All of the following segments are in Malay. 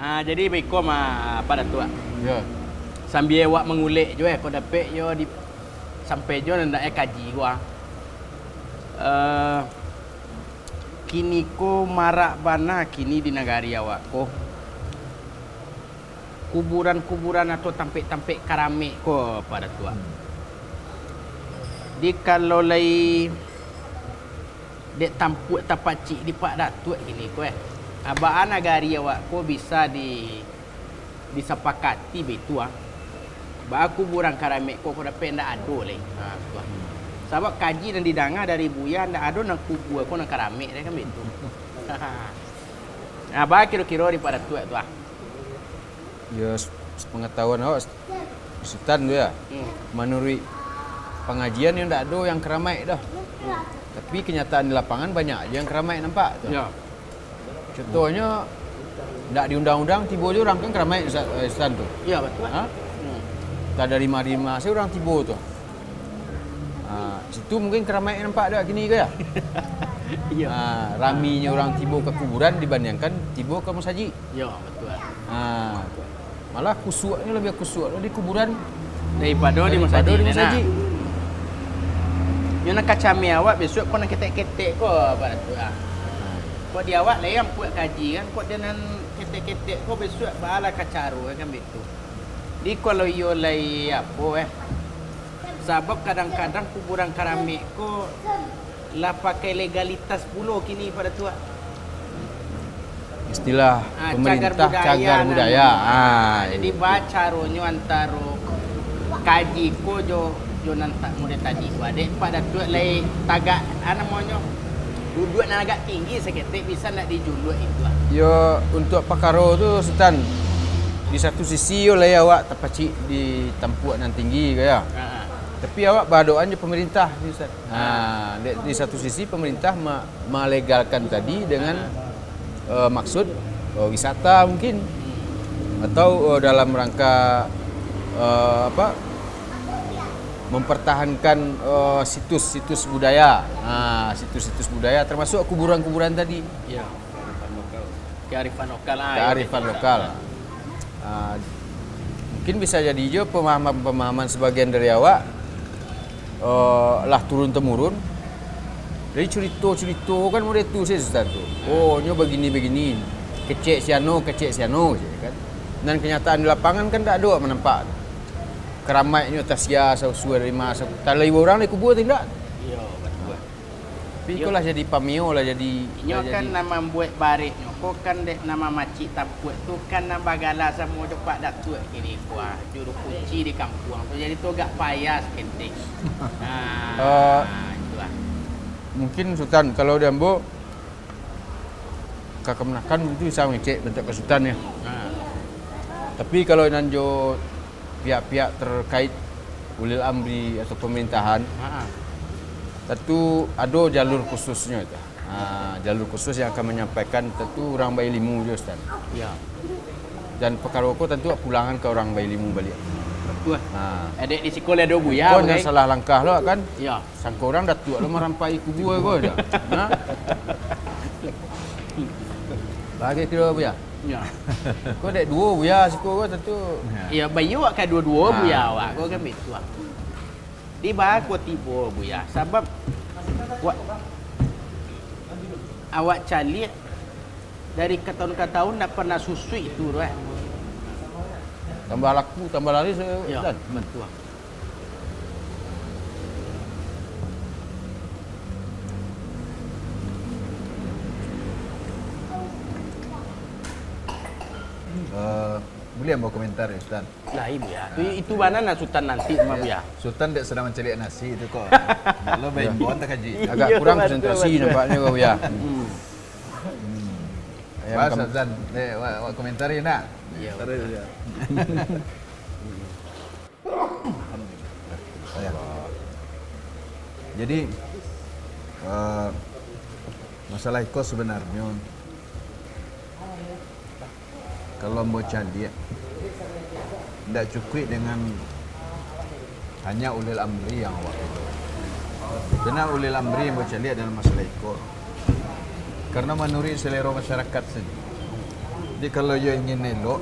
Jadi beko pada tua. Ya. Sambil awak mengulik jo kau dapat yo di sampai jo ndak kaji gua. Kini ko marak bana kini di negari awak ko. Kuburan-kuburan atau tampik-tampik keramik ko pada tua. Di kalau lai dek tampuk tapacik di Pak Datuk gini ko abaan negari awak ko bisa disepakati begitu Ba kuburan keramik ko dapat ndak ado lai. Tua. Sebab kaji dan didanga dari buya ndak ado nang kubur ko nang keramik kan begitu. Ba kira-kira di Pak Datuk tu Ya, pengetahuan awak Sultan tu ya. Menurut pengajian yang tak ada yang keramai dah. Tapi kenyataan di lapangan banyak yang keramai nampak tu. Ya. Contohnya tak di undang-undang tiba je orang kan keramai Sultan tu. Ya betul. Tak ada lima saya orang tiba tu. Situ mungkin keramai nampak dah gini ke ya? Ya. Raminya orang tiba ke kuburan dibandingkan tiba ke masjid. Ya betul. Malah kusuaknya lebih kusuak di kuburan daripada di masjid. Di masjid. Yo nak kacami awak besok kau nak ketek-ketek ko pada tu Kau di awak lah yang buat kaji kan kau dengan ketek-ketek kau besok bala kacaru kan begitu. Di kalau yo lai apa sebab kadang-kadang kuburan keramik ko lah pakai legalitas pula kini pada tu istilah pemerintah cagar budaya. Jadi baca ronyo antara kaji ko jo nantak muda tadi ko adek pada tu lai tagak namanya duduk nak agak tinggi seketik bisa nak dijuluk itu. Yo untuk pakaro tu Sultan di satu sisi yo lai awak terpacik di tempuak nan tinggi ke ya. Tapi awak berdoaan je pemerintah ni Ustaz. Di satu sisi pemerintah melegalkan tadi dengan maksud wisata mungkin atau dalam rangka mempertahankan situs-situs budaya. Situs-situs budaya termasuk kuburan-kuburan tadi. Ya. Kearifan lokal. Kearifan lokal. Mungkin bisa jadi je pemahaman sebagian dari awak lah turun temurun. Dari cerita kan mudah tu saya Ustaz tu. Nyo begini-begini. Kecek siano kan. Dan kenyataan di lapangan kan tak ada menampak. Keramainya tasya sausua rima tak lagi orang ni kubur tidak. Ya betul. Tapi itulah jadi pamio lah jadi. Nyo kan nama buat barik nyo. Ko kan dek nama makcik tapuat tu kan nama bagala sama Pak Datuk kini kuah juru kunci di kampung. Jadi tu agak payah seketik. Mungkin Sultan kalau dia ambo kemenakan itu bisa mengecek bentuk kesultan ya. Tapi kalau nanjo pihak-pihak terkait ulil amri atau pemerintahan, tentu ada jalur khususnya itu. Jalur khusus yang akan menyampaikan tentu orang bayi limu je Ustaz. Ya. Dan perkara ko tentu pulangan ke orang bayi limu balik. Betul. Adik di sekolah ada buya. Kau yang salah langkah lo kan? Ya. Sangka orang datuk lo merampai kubur kau dah. Bagi kira buya. Ya. Kau dek dua buya siko kau tentu. Ya bayu awak kan dua-dua buya awak. Kau kan betul. Di bah kau tiba buya. Sebab awak calik dari ke tahun ke tahun nak pernah susui itu right. Tambah laku, tambah laris Ya, Ustaz. betul. Boleh mau komentar ya Sultan? Lah ibu ya. Itu mana nak Sultan nanti sama bu ya. Sultan dek sedang mencari nasi itu kok. Lo baik buat tak kaji. Agak kurang konsentrasi nampaknya kau ya. Mas Sultan, dek komentari nak. Ya. Jadi masalah itu sebenarnya kalau mau cari tidak cukup dengan hanya ulil amri yang awak itu. Karena ulil amri yang mau cari adalah masalah itu. Karena menurut selera masyarakat saja. Jadi kalau you ingin elok,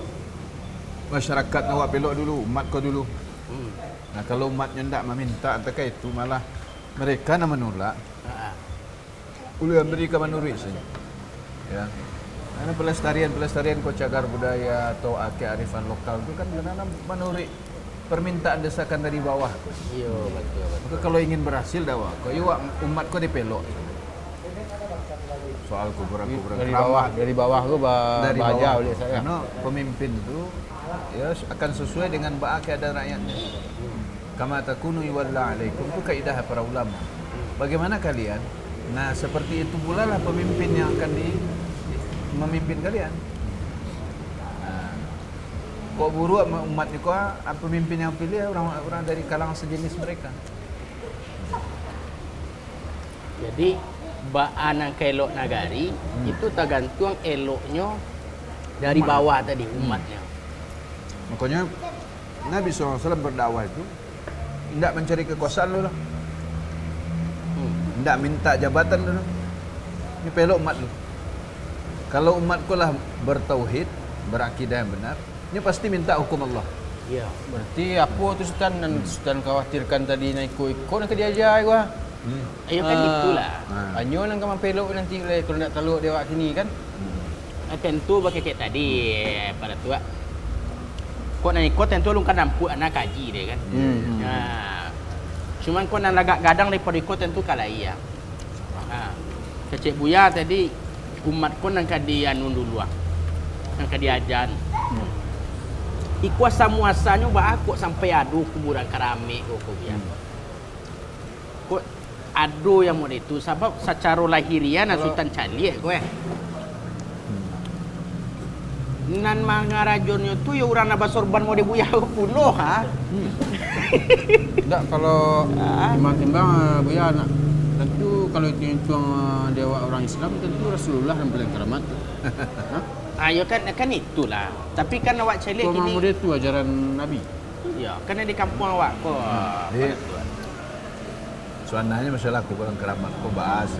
masyarakat awak pelok dulu, umat kau dulu. Nah kalau umatnya tidak meminta atau itu malah mereka nak menolak. Ulil amri ka manuri saja. Ya. Karena pelestarian kau cagar budaya atau kearifan lokal itu kan karena menuri permintaan desakan dari bawah. Iya, betul. Maka kalau ingin berhasil dakwah, kau umat kau dipelok. Soal kuburan-kuburan dari bawah tu dari bahagia bawah. oleh saya. Karena pemimpin itu ya akan sesuai dengan keadaan rakyatnya. Kama takunu yuwalla alaikum itu kaidah para ulama. Bagaimana kalian? Nah, seperti itu pula lah pemimpin yang akan memimpin kalian. Nah, kok buruk umat ni kau, pemimpin yang pilih orang-orang dari kalangan sejenis mereka. Jadi baan kelok nagari itu tergantung eloknya dari bawah tadi umatnya. Makanya Nabi SAW berdakwah itu tidak mencari kekuasaan dulu. Tidak minta jabatan dulu. Ini pelok umat dulu. Kalau umatku lah bertauhid, berakidah yang benar, ini pasti minta hukum Allah. Iya. Berarti apa tu Sultan dan Sultan khawatirkan tadi nak ikut nak diajar gua. Ayo kan itulah. Anyo nang kaman pelok nanti kalau nak taluk dia awak sini kan. Tentu bagi kayak tadi pada tua. Kau nak ikut tentu lu kan nampu anak kaji dia kan. Cuman kau nak lagak gadang daripada ikut tentu kalah iya. Kecik Buya tadi umat kau nak kadi anu dulu nak kadi ajan. Ikuasa muasanya aku sampai adu kuburan keramik kau biar. Kau adu yang mau itu sebab secara lahiriah Sultan Cali kau nan mangarajonnya tu ya urang naba sorban mau dibuya puloh ha. Tak kalau timbang-timbang Buya nak tentu kalau itu cuang dewa orang Islam tentu Rasulullah yang paling keramat. Ayo kan itulah. Tapi kan awak celik Kalau ini. Mahmud itu ajaran Nabi. Ya, karena di kampung awak kok. Jadi, suananya masalah kuburan keramat kau bahas.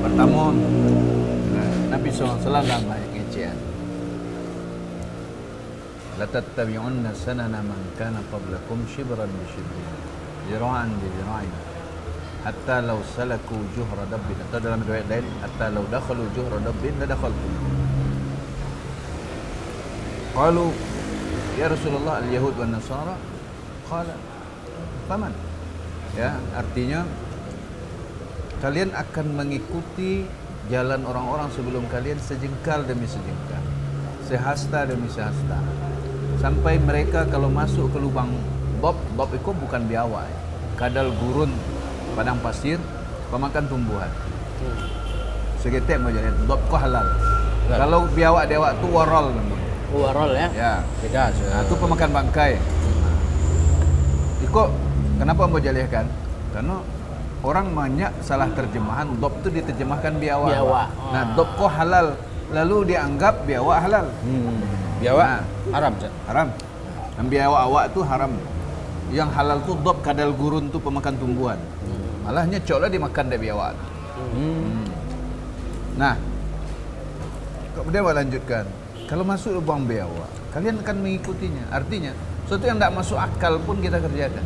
Pertama, Nabi SAW dalam ayat ngecian. La tattabi'unna sanana man kana qablakum shibran bi shibrin, zira'an bi zira'in, hatta law salaku juhra dabbin. Atau dalam riwayat lain, hatta law dakhalu juhra dabbin la dakhaltum. Qalu ya Rasulullah al-yahud wan nasara. Qala faman. Ya, artinya kalian akan mengikuti jalan orang-orang sebelum kalian sejengkal demi sejengkal, sehasta demi sehasta, sampai mereka kalau masuk ke lubang bob itu bukan biawak, kadal gurun, padang pasir, pemakan tumbuhan. Segetek mau jadi bob ko halal. Kalau biawak dewak tu warol namanya. Warol ya. Ya, Beda. nah, itu pemakan bangkai. Iko kenapa mau jalihkan? Karena orang banyak salah terjemahan, dob itu diterjemahkan biawak. Nah, dob kok halal, lalu dianggap biawak halal. Biawak haram, Cak. Haram. Dan biawak awak tu haram. Yang halal tu dob kadal gurun tu pemakan tumbuhan. Malahnya coklah dimakan dari biawak. Nah, kemudian awak lanjutkan. Kalau masuk lubang biawak, kalian akan mengikutinya. Artinya, sesuatu yang tidak masuk akal pun kita kerjakan.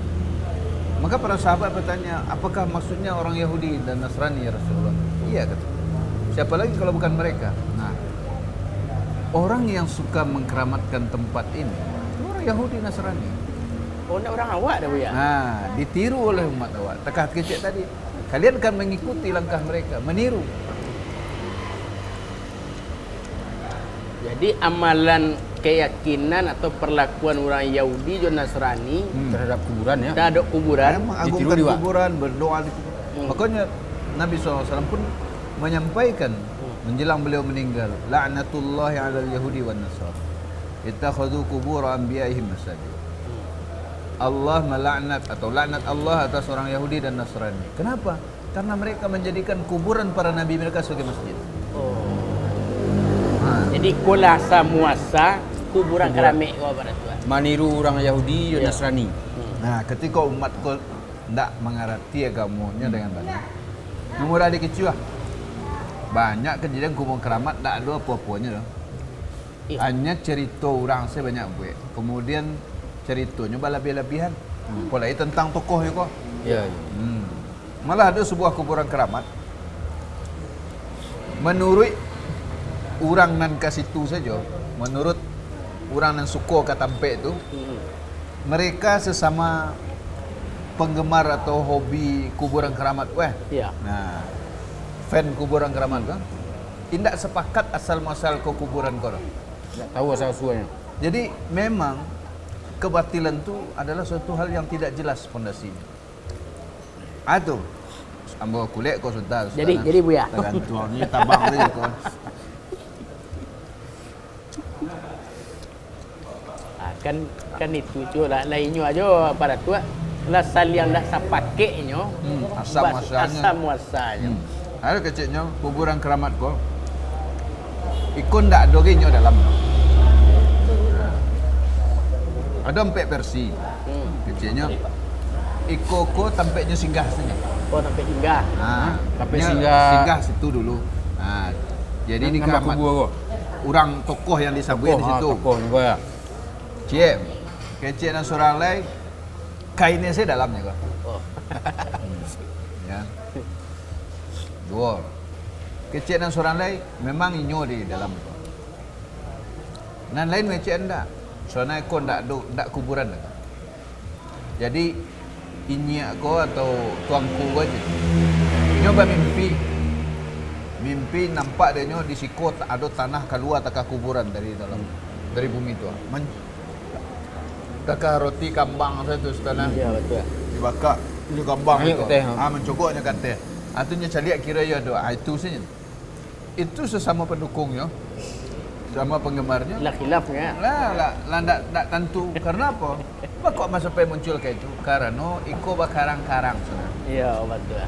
Maka para sahabat bertanya, apakah maksudnya orang Yahudi dan Nasrani ya Rasulullah? Iya kata. Siapa lagi kalau bukan mereka? Nah, orang yang suka mengkeramatkan tempat ini itu orang Yahudi Nasrani. Oh, nak orang awak dah Buya. Nah, ditiru oleh umat awak. Tekah kecil tadi. Kalian akan mengikuti langkah mereka, meniru. Jadi amalan keyakinan atau perlakuan orang Yahudi dan Nasrani Terhadap kuburan ya. terhadap kuburan Mengagungkan ditiru juga. kuburan, berdoa di kuburan. Makanya Nabi SAW pun menyampaikan menjelang beliau meninggal, la'natullahi 'alal yahudi wan nasara ittakhadhu qubur anbiya'ihim masajid. Allah melaknat atau laknat Allah atas orang Yahudi dan Nasrani. Kenapa? Karena mereka menjadikan kuburan para nabi mereka sebagai masjid. Jadi kolasa muasa kuburan keramik kau pada tuan. Maniru orang Yahudi dan Ya. Nasrani. Nah, ketika umat kau tidak mengerti agamanya dengan baik, memulai dari kecil lah. banyak kejadian kubur keramat tak ada apa-apanya dah. Hanya cerita orang saya banyak buat. Kemudian ceritanya berlebih-lebihan. Mulai tentang tokoh kok. Ya, ya. Malah ada sebuah kuburan keramat. Menurut orang nan ke situ saja, menurut orang nan suka ke tampek tu, mereka sesama penggemar atau hobi kuburan keramat Ya. Nah, fan kuburan keramat kan? Tidak sepakat asal muasal ke kuburan kau. Tak tahu asal usulnya. Jadi memang kebatilan tu adalah suatu hal yang tidak jelas fondasinya. Itu ambil kulit kau sudah. Jadi Buya. Tergantung ni tabang saja kau. Kan itu je lah. Lainnya aja pada tu lah sal yang dah sapakeknya. Asam muasalnya. Asam muasalnya. Ada kecilnya kuburan keramat kau. Ikon tak ada ginyo dalam. Ada 4 versi. Kecilnya Iko ko tampaknya singgah saja. Oh, sampai singgah. Sampai Nya singgah situ dulu. Jadi di nama keramat kubur kau. orang tokoh yang disabui di situ. Tokoh ni kau ya. Cik, kecil dan surang lain kainnya saya dalamnya kau. Oh. Ya. Dua. Kecil dan surang lain memang inyo di dalam. Dan lain macam anda. Soalnya kau ndak kuburan dah. Jadi inyak kau atau tuangku kau je. Nyoba mimpi nampak dia nyo di siku ada tanah keluar takah kuburan dari dalam dari bumi tu. Takah roti kambang saya tu tanah. Ya, betul. Dibakar tu kambang Banyak tu. kateh. Mencogoknya kata. Tu nya cari kira ya doa itu saja. Itu sesama pendukungnya. Sama penggemarnya. Lah khilafnya. Lah tak tentu. Karena apa? Kok masa sampai muncul kayak itu? Karena iko bakarang-karang sebenarnya. Ya, betul.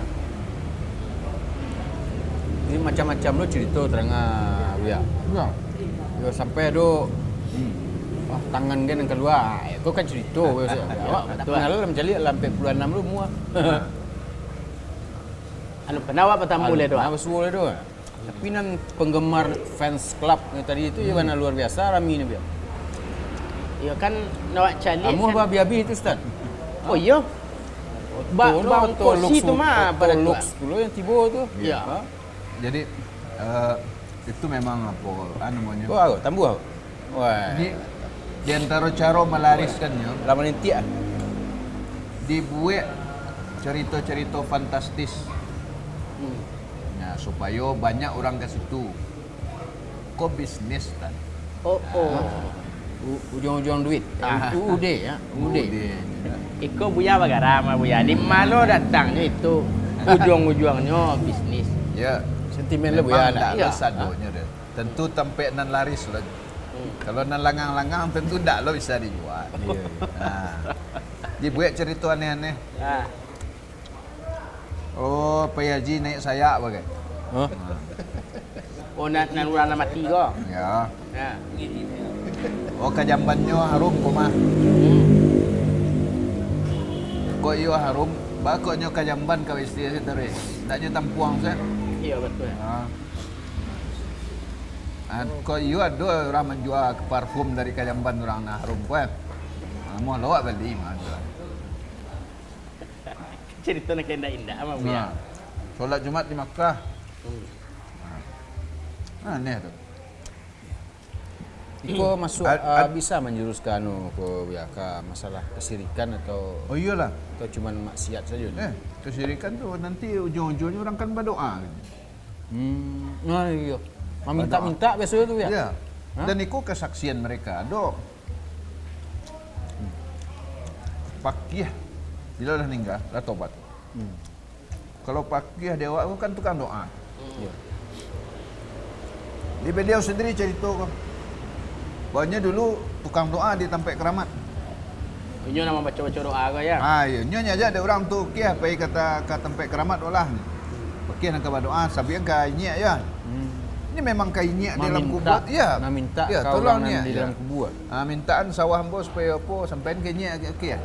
Ini macam-macam lo cerita terangah Buya. Ya. Yo sampai do tangan kan yang keluar. Itu kan cerita. Awak tak betul. kenal dalam jali sampai puluhan 6 lu semua. Anu penawak pertama boleh doa. Apa suara do? Tapi nan penggemar fans club ni tadi itu ya mana luar biasa rami ni Buya. Ya kan nawak cali. Kamu kan. babi-babi itu Ustaz. Oh iya. Bang kursi tu mah pada tu. Lux dulu yang tiba tu. Ya. Jadi itu memang apa namanya? Oh, aku tambu aku. Wah. Di antara cara melariskannya Lama nanti ah. dibuat cerita-cerita fantastis. Ya, supaya banyak orang ke situ. Kok bisnis kan? Oh. Ujung-ujung duit. Ude ya. Ude. Iko Buya bagarama Buya. Di malo datangnya itu ujung-ujungnya bisnis. Ya. Sentimen lah Buya. Tak Iya. ada sadonya deh. Tentu tempe nan laris lah. Kalau nan langang-langang tentu tak lo bisa dijual. Dibuat cerita aneh-aneh. Ah. Oh, Pak Haji naik sayak bagai. Hah? Oh nak urang mati ko. Ya. Ha. Oh, kajambannya harum koma. Kok iyo harum, bakoknya kajamban kau istri saya tadi. Taknya tampuang saya. Iya betul. Kok iyo ada orang menjual parfum dari kajamban orang na harum kuat. Mau lawak beli mah. Cerita nak indah-indah sama Buya. Nah, solat Jumat di Makkah. Aneh tu. Iko masuk bisa menjuruskan ke Buya ke masalah kesirikan atau Oh iyalah. cuman maksiat saja. Kesyirikan tu nanti ujung-ujungnya orang kan berdoa. Nah iya. Minta biasa tu ya. Ya. Dan itu kesaksian mereka. Ada Pakiyah bila dah meninggal, dah tobat. Kalau Pakiyah dewa itu kan tukang doa. Ya. Di beliau sendiri cerita kok. Bahwa dulu tukang doa di tempat keramat. Inyo nama baca-baca doa ko ya. Ya, nyonya aja ada orang tu kia pergi kata ke tempat keramat olah. Pakiyah nak berdoa, sabi yang kainnya ya. Ini memang kainnya di dalam kubur. Ya. Minta Ya, kau tolong orang ni. di dalam kubur. Mintaan sawah hamba supaya apa sampai kainnya kia.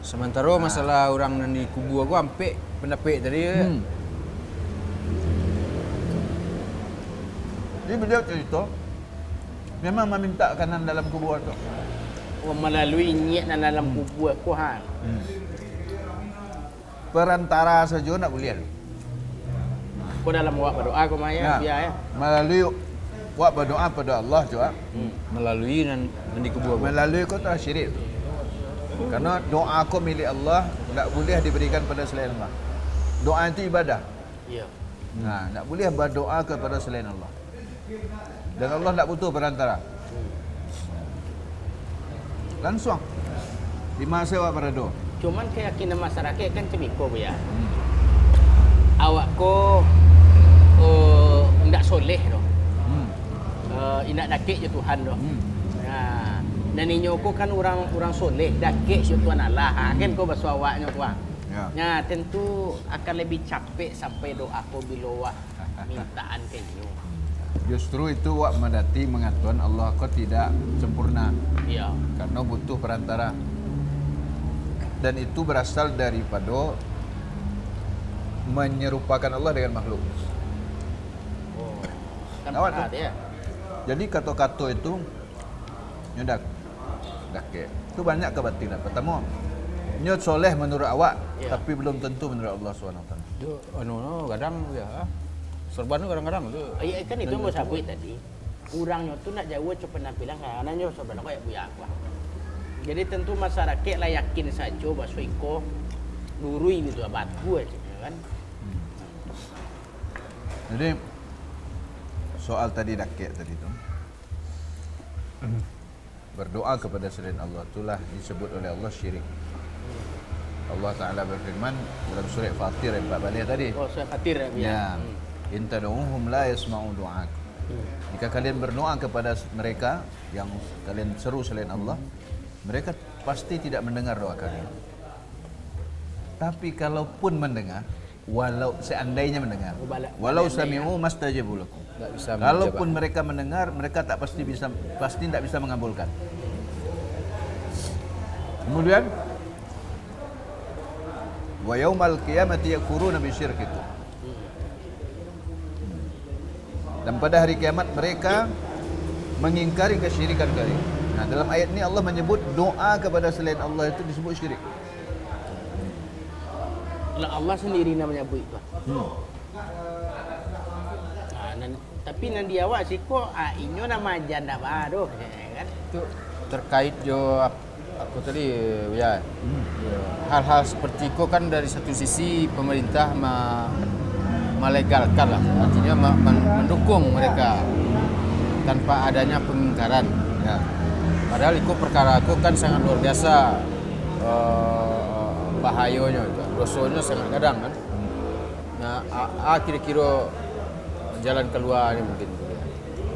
Sementara masalah orang yang di kubur aku ampe pendapat tadi. Jadi beliau cerita, memang meminta kanan dalam kubur tu. Melalui niat dalam kubur aku hang. Perantara saja nak boleh. Kau dalam buat berdoa kau maya biar ya. Melalui buat berdoa pada Allah juga. Melalui dan dikubur. Melalui kau tak syirik. Karena doa kau milik Allah tak boleh diberikan pada selain Allah. Doa itu ibadah. Ya. Nah, tak boleh berdoa kepada selain Allah. Dan Allah tak butuh perantara. Langsung. Di masa awak berdoa. Cuman keyakinan masyarakat kan cemiko ya. Awak ko ndak soleh doh. Indak dakik je Tuhan doh. Nah, dan inyo ko kan orang soleh, dakik je Tuhan Allah. Kan ko bahasa awaknya tuan. Ya. Nah, tentu akan lebih capek sampai doa ko bila wah mintaan ke inyo. Justru itu awak mendati mengatakan Allah kau tidak sempurna. Ya. Karena butuh perantara. Dan itu berasal daripada menyerupakan Allah dengan makhluk. Oh. Kan Awak pernah tu. dia. Jadi kata-kata itu nyodak dakik. Itu banyak kebatilan. Pertama, nyot soleh menurut awak, Ya. tapi belum tentu menurut Allah SWT. Itu kadang ya. Serban tu kadang-kadang tu. Ya kan itu mau sabut tadi. Kurangnya tu nak jauh cepat penampilan karenanya sebenarnya kayak buya aku. Jadi tentu masyarakat lah yakin saja bahwa iko lurui gitu abadku aja kan. Jadi soal tadi dakik tadi tu. Berdoa kepada selain Allah itulah disebut oleh Allah syirik. Allah Ta'ala berfirman dalam surah Fatir yang 4 balik tadi. Oh, saya khawatir ya. Ya. In tad'uuhum la yasma'u du'aak. Jika kalian berdoa kepada mereka yang kalian seru selain Allah, mereka pasti tidak mendengar doa kalian. Tapi kalaupun mendengar, walau seandainya mendengar, walau sami'u mastajabu lakum. Tak bisa Kalaupun mereka mendengar, mereka pasti tidak bisa mengabulkan. Kemudian wa yaumal qiyamati yakfuruna bisyirkikum. Dan pada hari kiamat mereka mengingkari kesyirikan kalian. Nah, dalam ayat ini Allah menyebut doa kepada selain Allah itu disebut syirik. Allah sendiri namanya bu itu. Tapi nanti awak sih kok inyo nama janda baru kan. Itu terkait jo aku tadi ya. Hal-hal seperti itu kan dari satu sisi pemerintah melegalkan lah, artinya mendukung mereka tanpa adanya pengingkaran. Ya. Padahal itu perkara aku kan sangat luar biasa bahayanya, dosanya sangat kadang kan. Nah, kira-kira jalan keluar ini mungkin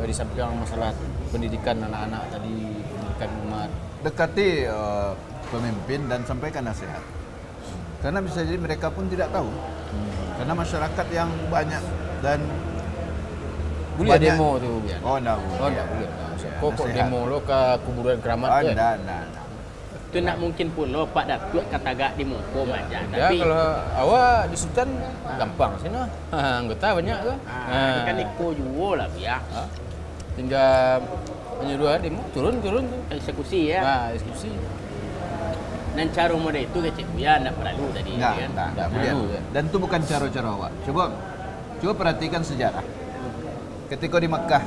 dari samping masalah pendidikan anak-anak tadi, pendidikan umat. Dekati pemimpin dan sampaikan nasihat. Karena bisa jadi mereka pun tidak tahu. Karena masyarakat yang banyak dan boleh banyak. demo tu Bian. Oh, enggak boleh. Oh, enggak boleh. Kok nasihat. demo lo ke kuburan keramat Oh, tu? enggak. Itu nak mungkin pula Pak Datuk kata gak di muka aja. Ya, Tapi kalau awak di Sultan gampang sih noh. Anggota banyak ke? ini kan iko juga lah biar Tinggal menyuruh demo turun tu. eksekusi ya. Nah, diskusi. Dan cara model itu kecil buya nak perlu tadi kan. Enggak boleh. perlu, ya. Dan itu bukan cara-cara awak. Coba perhatikan sejarah. Ketika di Makkah,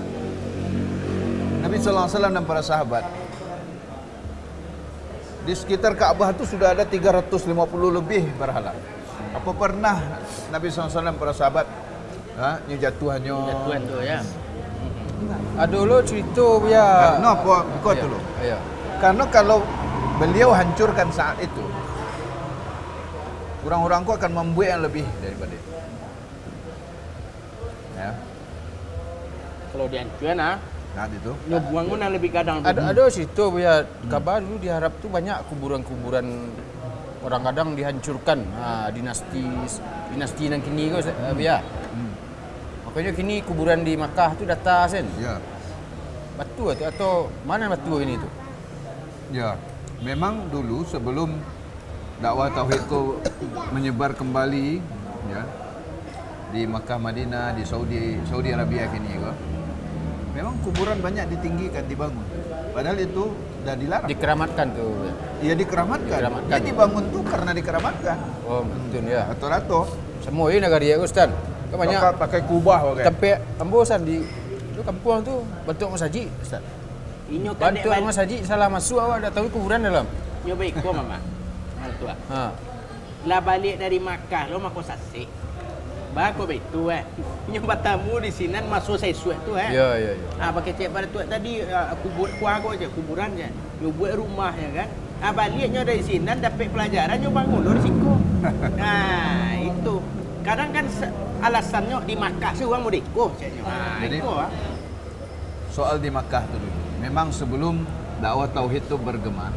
Nabi SAW dan para sahabat di sekitar Ka'bah itu sudah ada 350 lebih berhala. Apa pernah Nabi SAW dan para sahabat jatuhannya? Jatuhan tu ya. Ada lo cerita biar. No, kau dulu. Ya. Karena kalau beliau hancurkan saat itu, orang-orang ku akan membuat yang lebih daripada itu. Ya, Kalau dihancurkan nah itu. nyobuang pun lebih kadang Ada cerita biar kabar dulu diharap tu banyak kuburan-kuburan orang kadang dihancurkan. Dinasti yang kini kau biar. Makanya kini kuburan di Makkah tu data sen. Ya, Batu atau mana batu ini tu? ya. Memang dulu sebelum dakwah tauhid itu menyebar kembali, ya, di Makkah, Madinah, di Saudi Arabia kini, Memang kuburan banyak ditinggikan, dibangun. Padahal itu dah dilarang. Dikeramatkan tuh. Buya. Iya dikeramatkan. Dikeramatkan. Dia dibangun tuh karena dikeramatkan. Oh, betul ya. Atau Semua ini negara dia Ustaz. Kan banyak pakai kubah pakai. tempat ambosan di itu kampung tu bentuk masjid Ustaz. Inyo kadek Bentuk masjid salah masuk awak dah tahu kuburan dalam. Nyo baik ko mama. Hang tua. Ha. Lah balik dari Makkah lo mako sasik. Ba ko baik tu Nyo bertamu di sini masuk saya suat tu Ya, ya, ya. pakai cek pada tu tadi kubur kuago je, kuburan je. Nyo buat rumah ya kan. Baliknya dari sini dapat pelajaran nyo bangun lo risiko. Nah, itu. Kadang kan alasannya di Makkah sih orang mau deko caknya. Jadi, Itu soal di Makkah tu dulu. Memang sebelum dakwah tauhid tu bergema,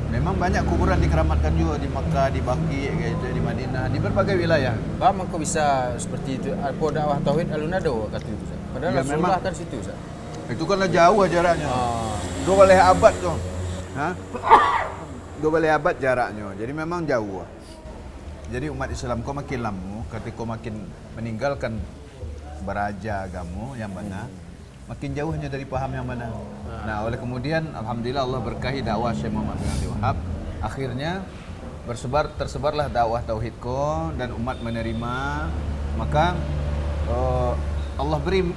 memang banyak kuburan dikeramatkan juga di Makkah, di Baqi, di Madinah, di berbagai wilayah. Bang, kok bisa seperti itu? Apa dakwah tauhid alunado kata itu Ustaz. Padahal Ya, Rasulullah memang. kan situ Ustaz. Itu kan jarak jaraknya. Ah. 12 abad tu. Ha? 12 abad jaraknya. Jadi memang jauh. Jadi umat Islam kau makin lama, ketika kau makin meninggalkan beraja agama yang benar, makin jauhnya dari paham yang benar. Nah, oleh kemudian alhamdulillah Allah berkahi dakwah Syekh Muhammad bin Abdul Wahab. Akhirnya tersebarlah dakwah tauhid ko dan umat menerima. Maka Allah beri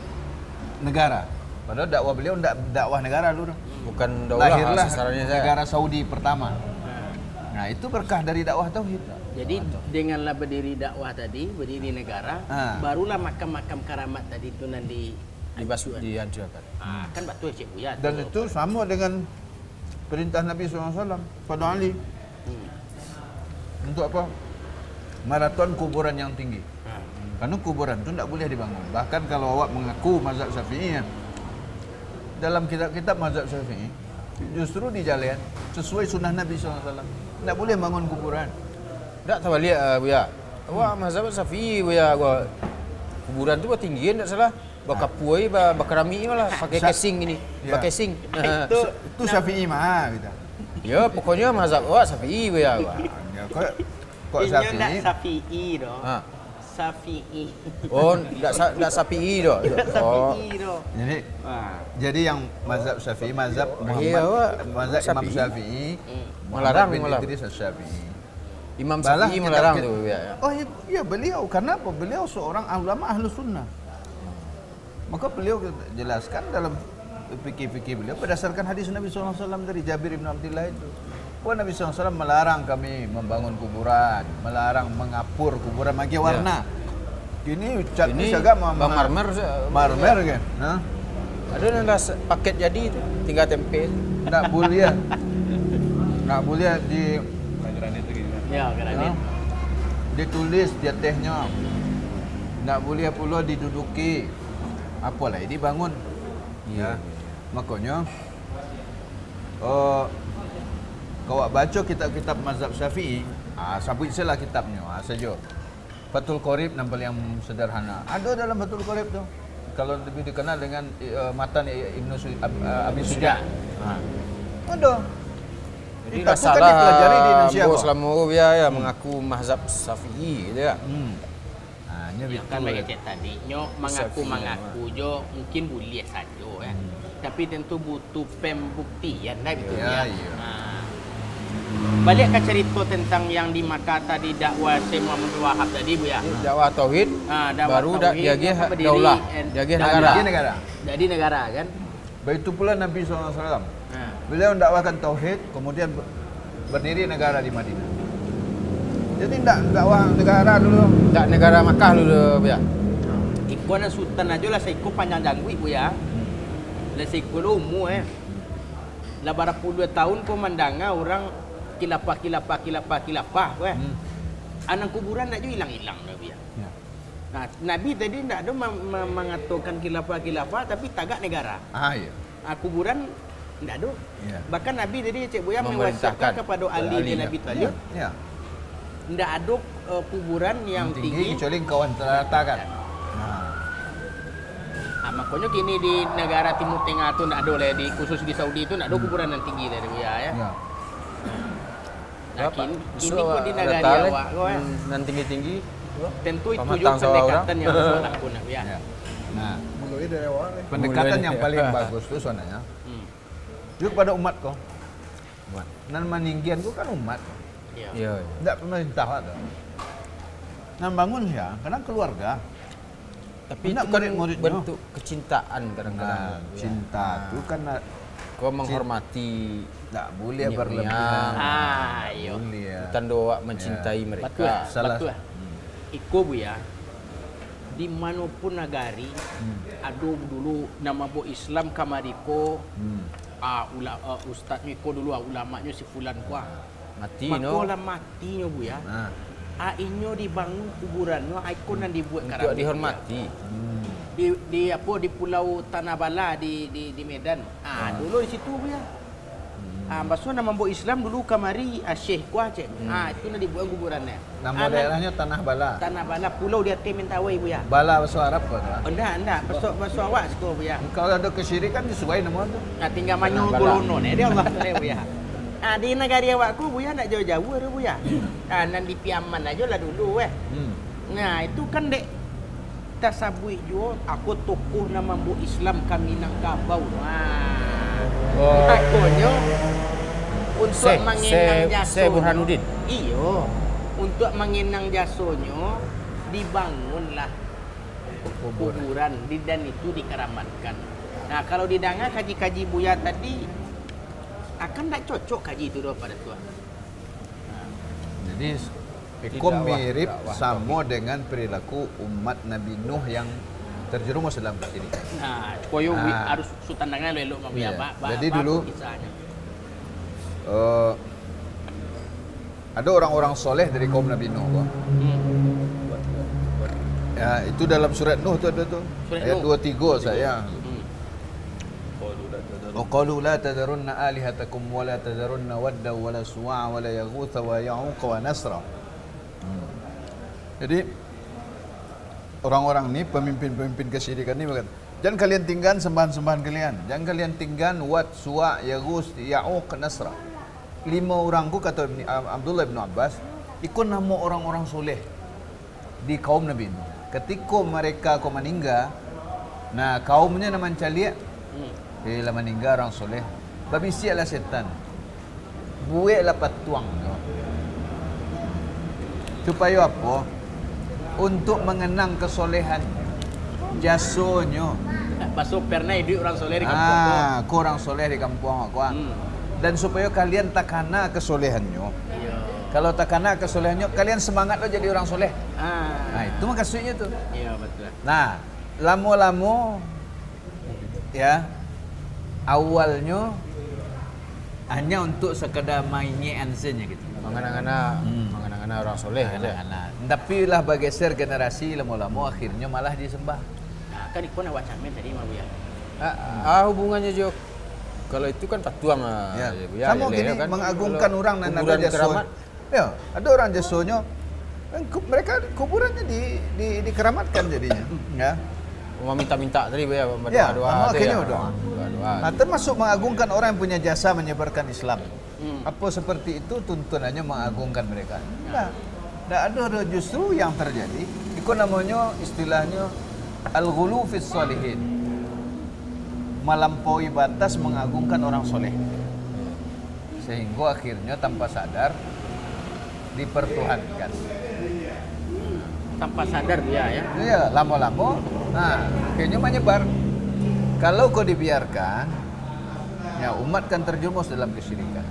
negara. Padahal dakwah beliau tidak dakwah negara dulu. Bukan daulah Lahirlah sasarannya saya. negara Saudi pertama. Nah, itu berkah dari dakwah tauhid. Jadi denganlah berdiri dakwah tadi, berdiri negara, barulah makam-makam karamat tadi itu nanti dihancurkan. kan betul Cik Buya. Dan itu sama dengan perintah Nabi SAW pada Ali. Untuk apa? Maraton kuburan yang tinggi. Karena kuburan itu tidak boleh dibangun. Bahkan kalau awak mengaku mazhab Syafi'i, dalam kitab-kitab mazhab Syafi'i, justru di jalan sesuai sunnah Nabi SAW. Tidak boleh bangun kuburan. Tak tahu balik Buya. Awak mazhab Syafi'i Buya. Kuburan tu tinggi tak salah. Bakapuai, bakeramik malah pakai casing ini. Ya. Pakai casing. Itu Syafi'i mah kita. Ya, pokoknya mazhab awak Syafi'i Buya. Ya, kok Ini Syafi'i? nak Syafi'i doh. Ha. Syafi'i. Oh, tak Syafi'i dah. Oh. Syafi'i doh. Jadi yang mazhab Syafi'i, mazhab Iya, awak mazhab Imam Syafi'i. Syafi'i, Melarang, bin melarang. Idris Syafi'i. Imam Balah Syafi'i kitab- melarang tu Buya. Oh iya beliau, karena apa? Beliau seorang ulama ahlu sunnah. Maka beliau jelaskan dalam fikih-fikih beliau berdasarkan hadis Nabi SAW dari Jabir bin Abdullah itu. Bahwa Nabi SAW melarang kami membangun kuburan, melarang mengapur kuburan bagi warna. Ini cat Ini agak Bang Marmer marmer kan? Hah? ada yang paket jadi tu, tinggal tempel. Nak boleh. Nak boleh di Ya, granit. ditulis di atasnya. Tak boleh pula diduduki. Apalah ini bangun. Ya. Makanya kalau baca kitab-kitab mazhab Syafi'i, sebut salah kitabnya, saja. Fathul Qorib nampak yang sederhana. Ada dalam Fathul Qorib tu. Kalau lebih dikenal dengan matan Ibnu Abi Suja. Ada. Jadi Kitab tu kan salah dipelajari di Indonesia. Bos selama Buya ya mengaku mazhab Syafi'i gitu ya. Hanya Yang kan bagi cek tadi, nyo mengaku jo mungkin boleh saja ya. Tapi tentu butuh pembuktian dah betul Ya, ya. iya. Balik ke cerita tentang yang di Makkah tadi dakwah Syekh Muhammad Wahab tadi Bu ya. Dakwah tauhid Dakwah baru dak tauhid, dia apa berdiri, daulah, dia dan negara. Dia negara. Jadi negara kan. Begitu pula Nabi SAW. Ha. Beliau mendakwakan tauhid, kemudian berdiri negara di Madinah. Jadi tidak dakwah negara dulu. Dak negara Makkah dulu Buya. Ikuan sultan aja lah saya ikut panjang jangwi Bu ya. Lah saya ikut umur Lah berapa puluh tahun pemandangan orang kilapah Anak kuburan nak juga hilang-hilang dah Bu ya. Ya. Nah, Nabi tadi tidak ada mengatakan kilafah tapi tagak negara. Iya. Kuburan tidak ada. Ya. Bahkan Nabi tadi Cik Buya Memerintahkan mewasiatkan kepada Ali bin Ali, Abi ya. Thalib Ya. tidak ada kuburan yang tinggi. kecuali kawan terata kan. Makanya kini di negara Timur Tengah tu tidak ada lah, di khusus di Saudi tu tidak ada kuburan yang tinggi dari Buya ya. Ya. Nah, kini kau di negara awak kau ya. Nan tinggi-tinggi. Tentu itu Pamatang juga sawah pendekatan yang harus lakukan nak Buya. Ya. Nah, mulai dari awal nih. Pendekatan Mulai yang nih. paling bagus tuh sebenarnya. Hmm. Juga pada umat kok. Umat. Nan maninggian kok kan umat. Iya. Iya. Tidak pemerintah tuh. Nan bangun ya, karena keluarga. Tapi Nak itu kan murid-muridnya. bentuk kecintaan kadang-kadang. Nah, Ya. cinta tuh karena Kau menghormati tidak boleh Ini berlebihan. Ayo. Boleh ya. hutan doa mencintai Betul. mereka. Salah. Betul. Iko bu ya. Di manapun negari, aduh dulu nama bu Islam kamariko, ustadnya iko dulu, ulamanya si fulan kuah. Mati Makola matinya bu ya. Nah, Ainyo dibangun kuburannya, iko nan dibuat Untuk keramik. dihormati. Di apa di Pulau Tanah Bala di Medan. Dulu di situ bu ya. Maksudnya nama bu Islam dulu kamari Syekh kuah cek. Itu nan dibuat kuburannya. nama daerahnya Tanah Bala. Tanah Bala Pulau di atas Mentawai bu ya. Bala bahasa Arab kan? Enggak, bahasa awak sekolah bu ya. Kalau ada kesyirikan disesuai nama tu. Nah, tinggal manyu Bala. golono ni dia Allah taala bu ya. Di negara awakku bu ya tak jauh-jauh tu bu ya. Nan di Piaman aja lah dulu Nah, itu kan dek tasabui juga aku tokoh nama bu Islam kami nang Kabau. Oh. Akhirnya untuk Syekh mengenang jasanya. Burhanuddin. Iyo. Untuk mengenang jasanya dibangunlah kuburan dan itu dikeramatkan. Nah, kalau didengar kaji-kaji Buya tadi akan tak cocok kaji itu pada tuan. Jadi Jadi Iko dakwah, mirip dakwah, sama dengan perilaku umat Nabi Nuh yang terjerumus dalam kesyirikan. Nah, koyo harus sultan tangan elok mah Iya. ya. Jadi dulu- kisahnya. Ada orang-orang soleh dari kaum Nabi Nuh kok. Ya, itu dalam surat Nuh tu ada tu. Surat Ayat Nuh. 23 saya. وقالوا لا تذرن آلهتكم ولا تذرن ودا ولا سواع ولا يغوث ويعوق ونسرا. Jadi orang-orang ni pemimpin-pemimpin kesyirikan ni berkata, jangan kalian tinggalkan sembahan-sembahan kalian. Jangan kalian tinggalkan Wad, Suwa, Yaghus, Ya'uq, Nasra. 5 orangku kata Abdullah bin Abbas, ikut nama orang-orang soleh di kaum Nabi Nuh. Ketika mereka meninggal, nah kaumnya nama caliak, bila meninggal orang soleh, babisialah setan, buatlah patuang. Supaya apa? Untuk mengenang kesolehan jasonyo. Pasal pernah hidup orang soleh di kampung tu. Kau orang soleh di kampung aku. Dan supaya kalian takana kesolehannya. Iya. Kalau takana kesolehannya, kalian semangat lo jadi orang soleh. Nah, itu maksudnya tuh. Iya betul. Nah, lama-lama ya awalnya hanya untuk sekedar mainnya saja gitu. Mengana-ngana orang soleh aja. Tapi lah bergeser generasi lama-lama akhirnya malah disembah. Nah, kan ikut nak wacamen tadi mah bu ya. Hubungannya Jo. Kalau itu kan patuang Ya. Bu ya. Sama Ya, gini kan. mengagungkan Kalau orang dan ada kuburan jaso. keramat, Ya, ada orang jasonya mereka kuburannya dikeramatkan jadinya. Ya. minta-minta tadi Bu ya, Ya, berdoa-doa. lama tu akhirnya ya. berdoa. Doa-doa. Nah, termasuk mengagungkan orang yang punya jasa menyebarkan Islam. Apa seperti itu tuntunannya mengagungkan mereka? Tidak ada justru yang terjadi. Itu namanya istilahnya al-ghulu fis salihin. Melampaui batas mengagungkan orang soleh. Sehingga akhirnya tanpa sadar dipertuhankan. Tanpa sadar bu ya. Iya, lama-lama, nah akhirnya menyebar. Kalau kau dibiarkan, ya umat kan terjerumus dalam kesyirikan.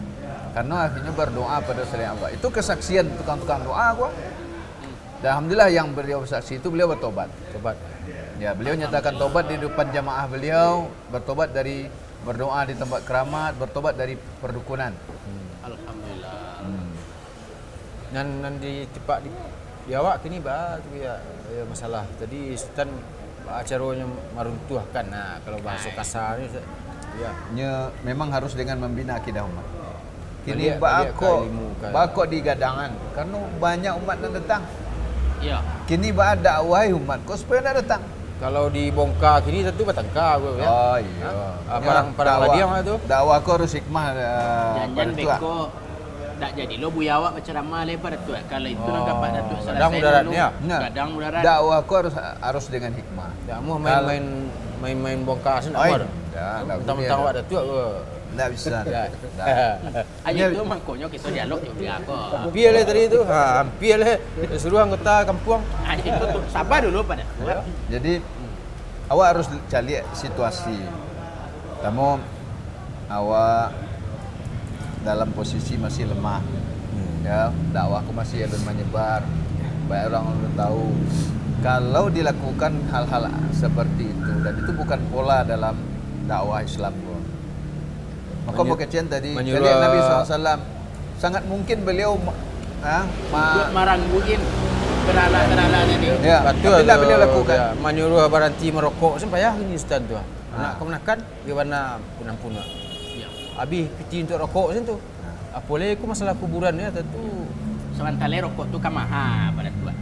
Karena akhirnya berdoa pada selain Allah. Itu kesaksian tukang-tukang doa gua. Dan alhamdulillah yang beliau bersaksi itu beliau bertobat. Ya, beliau nyatakan tobat di depan jamaah beliau, bertobat dari berdoa di tempat keramat, bertobat dari perdukunan. Alhamdulillah. Dan di cepat di awak kini bah tu ya masalah. Tadi Sultan acaranya meruntuhkan. Nah, kalau bahasa kasar ni ya. Memang harus dengan membina akidah umat. Kini Balik bako di gadangan karena banyak umat yang datang. Iya. Kini dakwah umat kau supaya nak datang. Kalau dibongkar kini tentu bertengkar Bu ya. Oh iya. Parang ladiang lah tu. Dakwah kau harus hikmah Jangan pada tua. beko tak jadi lo bu awak berceramah lebar tu. Kalau itu nak dapat datuk Kadang mudaratnya. Nah, Kadang mudarat. dakwah kau harus dengan hikmah. Tak mau main-main main-main bongkar sen Oi. apa dah. Ya, tak Mentang-mentang boleh awak dah tua ke. Tak bisa. Ya. Tak. Aja itu makanya kita dialog juga kok. Hampir lah tadi tu. Hampir lah. Suruh anggota kampung. Aja itu tuh, sabar dulu pada tua. Jadi awak harus cari situasi. Kamu awak dalam posisi masih lemah. Ya, dakwahku masih belum menyebar. Banyak orang belum tahu. Kalau dilakukan hal-hal seperti itu dan itu bukan pola dalam dakwah Islam pun. Maka mau kecian tadi menyuruh- kalian Nabi SAW sangat mungkin beliau Marangguin kerala-kerala ni. ya, Betul tapi tak tu. beliau lakukan. Ya, menyuruh berhenti merokok sampai ya ini ustaz tu. Nak kemenakan gimana punah-punah. Ya. Habis piti untuk rokok macam tu. Apa boleh aku masalah kuburan ni tentu. Sementara rokok tu kan mahal pada tua.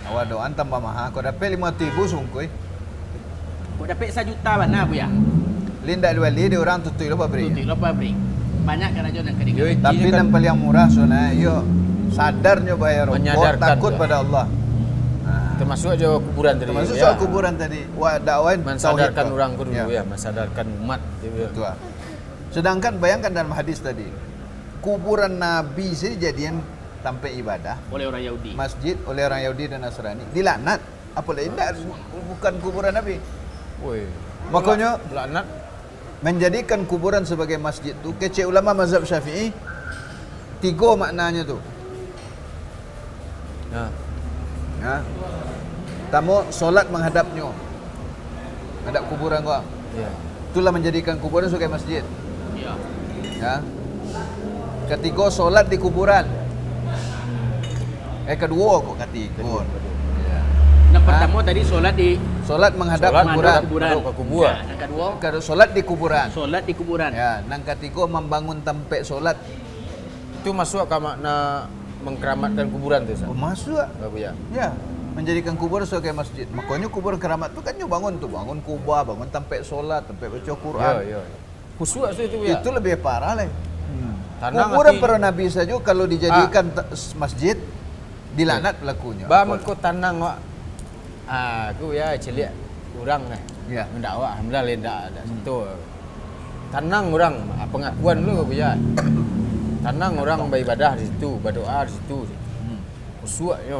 Awak doan tambah mahal. Kau dapat 5,000 sungkui. Kau dapat 1 juta mana bu ya? Linda Wali dia orang tutup lupa beri. Tutup lupa beri. Banyak kerajaan yang Yo, kedua. Tapi intinya kan yang paling murah sona, yo sadarnya bayar rokok, Menyadarkan takut tu. pada Allah. termasuk aja kuburan tadi. Termasuk ya. soal kuburan tadi. Wah, dakwain Mensadarkan tauhid, orang tu dulu Ya. ya, mensadarkan umat. Ya. Betul. Sedangkan bayangkan dalam hadis tadi, kuburan Nabi sih jadian tempat ibadah, Oleh orang Yahudi. masjid oleh orang Yahudi dan Nasrani, dilaknat. Apalagi tidak bukan kuburan Nabi. Woi. Makanya Laknat. menjadikan kuburan sebagai masjid tu kecil ulama mazhab Syafi'i 3 maknanya tu. Nah, Ya. Tamu solat menghadapnya. Menghadap kuburan kau. ya. Itulah menjadikan kuburan sebagai masjid. Ya. Ya. Ketiga solat di kuburan. Kedua kok ketiga. Ya. Yang pertama tadi solat di Solat menghadap Solat kuburan. menghadap kuburan. Ke kuburan. Ya, yang kedua Kalau solat di kuburan. solat di kuburan. Ya, nang ketiga membangun tempat solat. Itu masuk ke makna mengkeramatkan kuburan tu, Ustaz. Masuk. Bagus ya. Ya, menjadikan kuburan sebagai masjid. Makanya kuburan keramat tu kan nyu bangun tu, bangun kubah, bangun tempat solat, tempat baca Quran. Ya, ya. Khusyuk tu itu ya. Itu lebih parah lah. Tanang Kuburan hati- para nabi saja kalau dijadikan masjid dilaknat pelakunya. Ba mengko tanang wak. Aku ya celik orang Ya. mendakwah alhamdulillah dak sentuh. Tanang orang pengakuan lu ya. Tanang orang beribadah di situ, berdoa di situ. Khusyuk ya.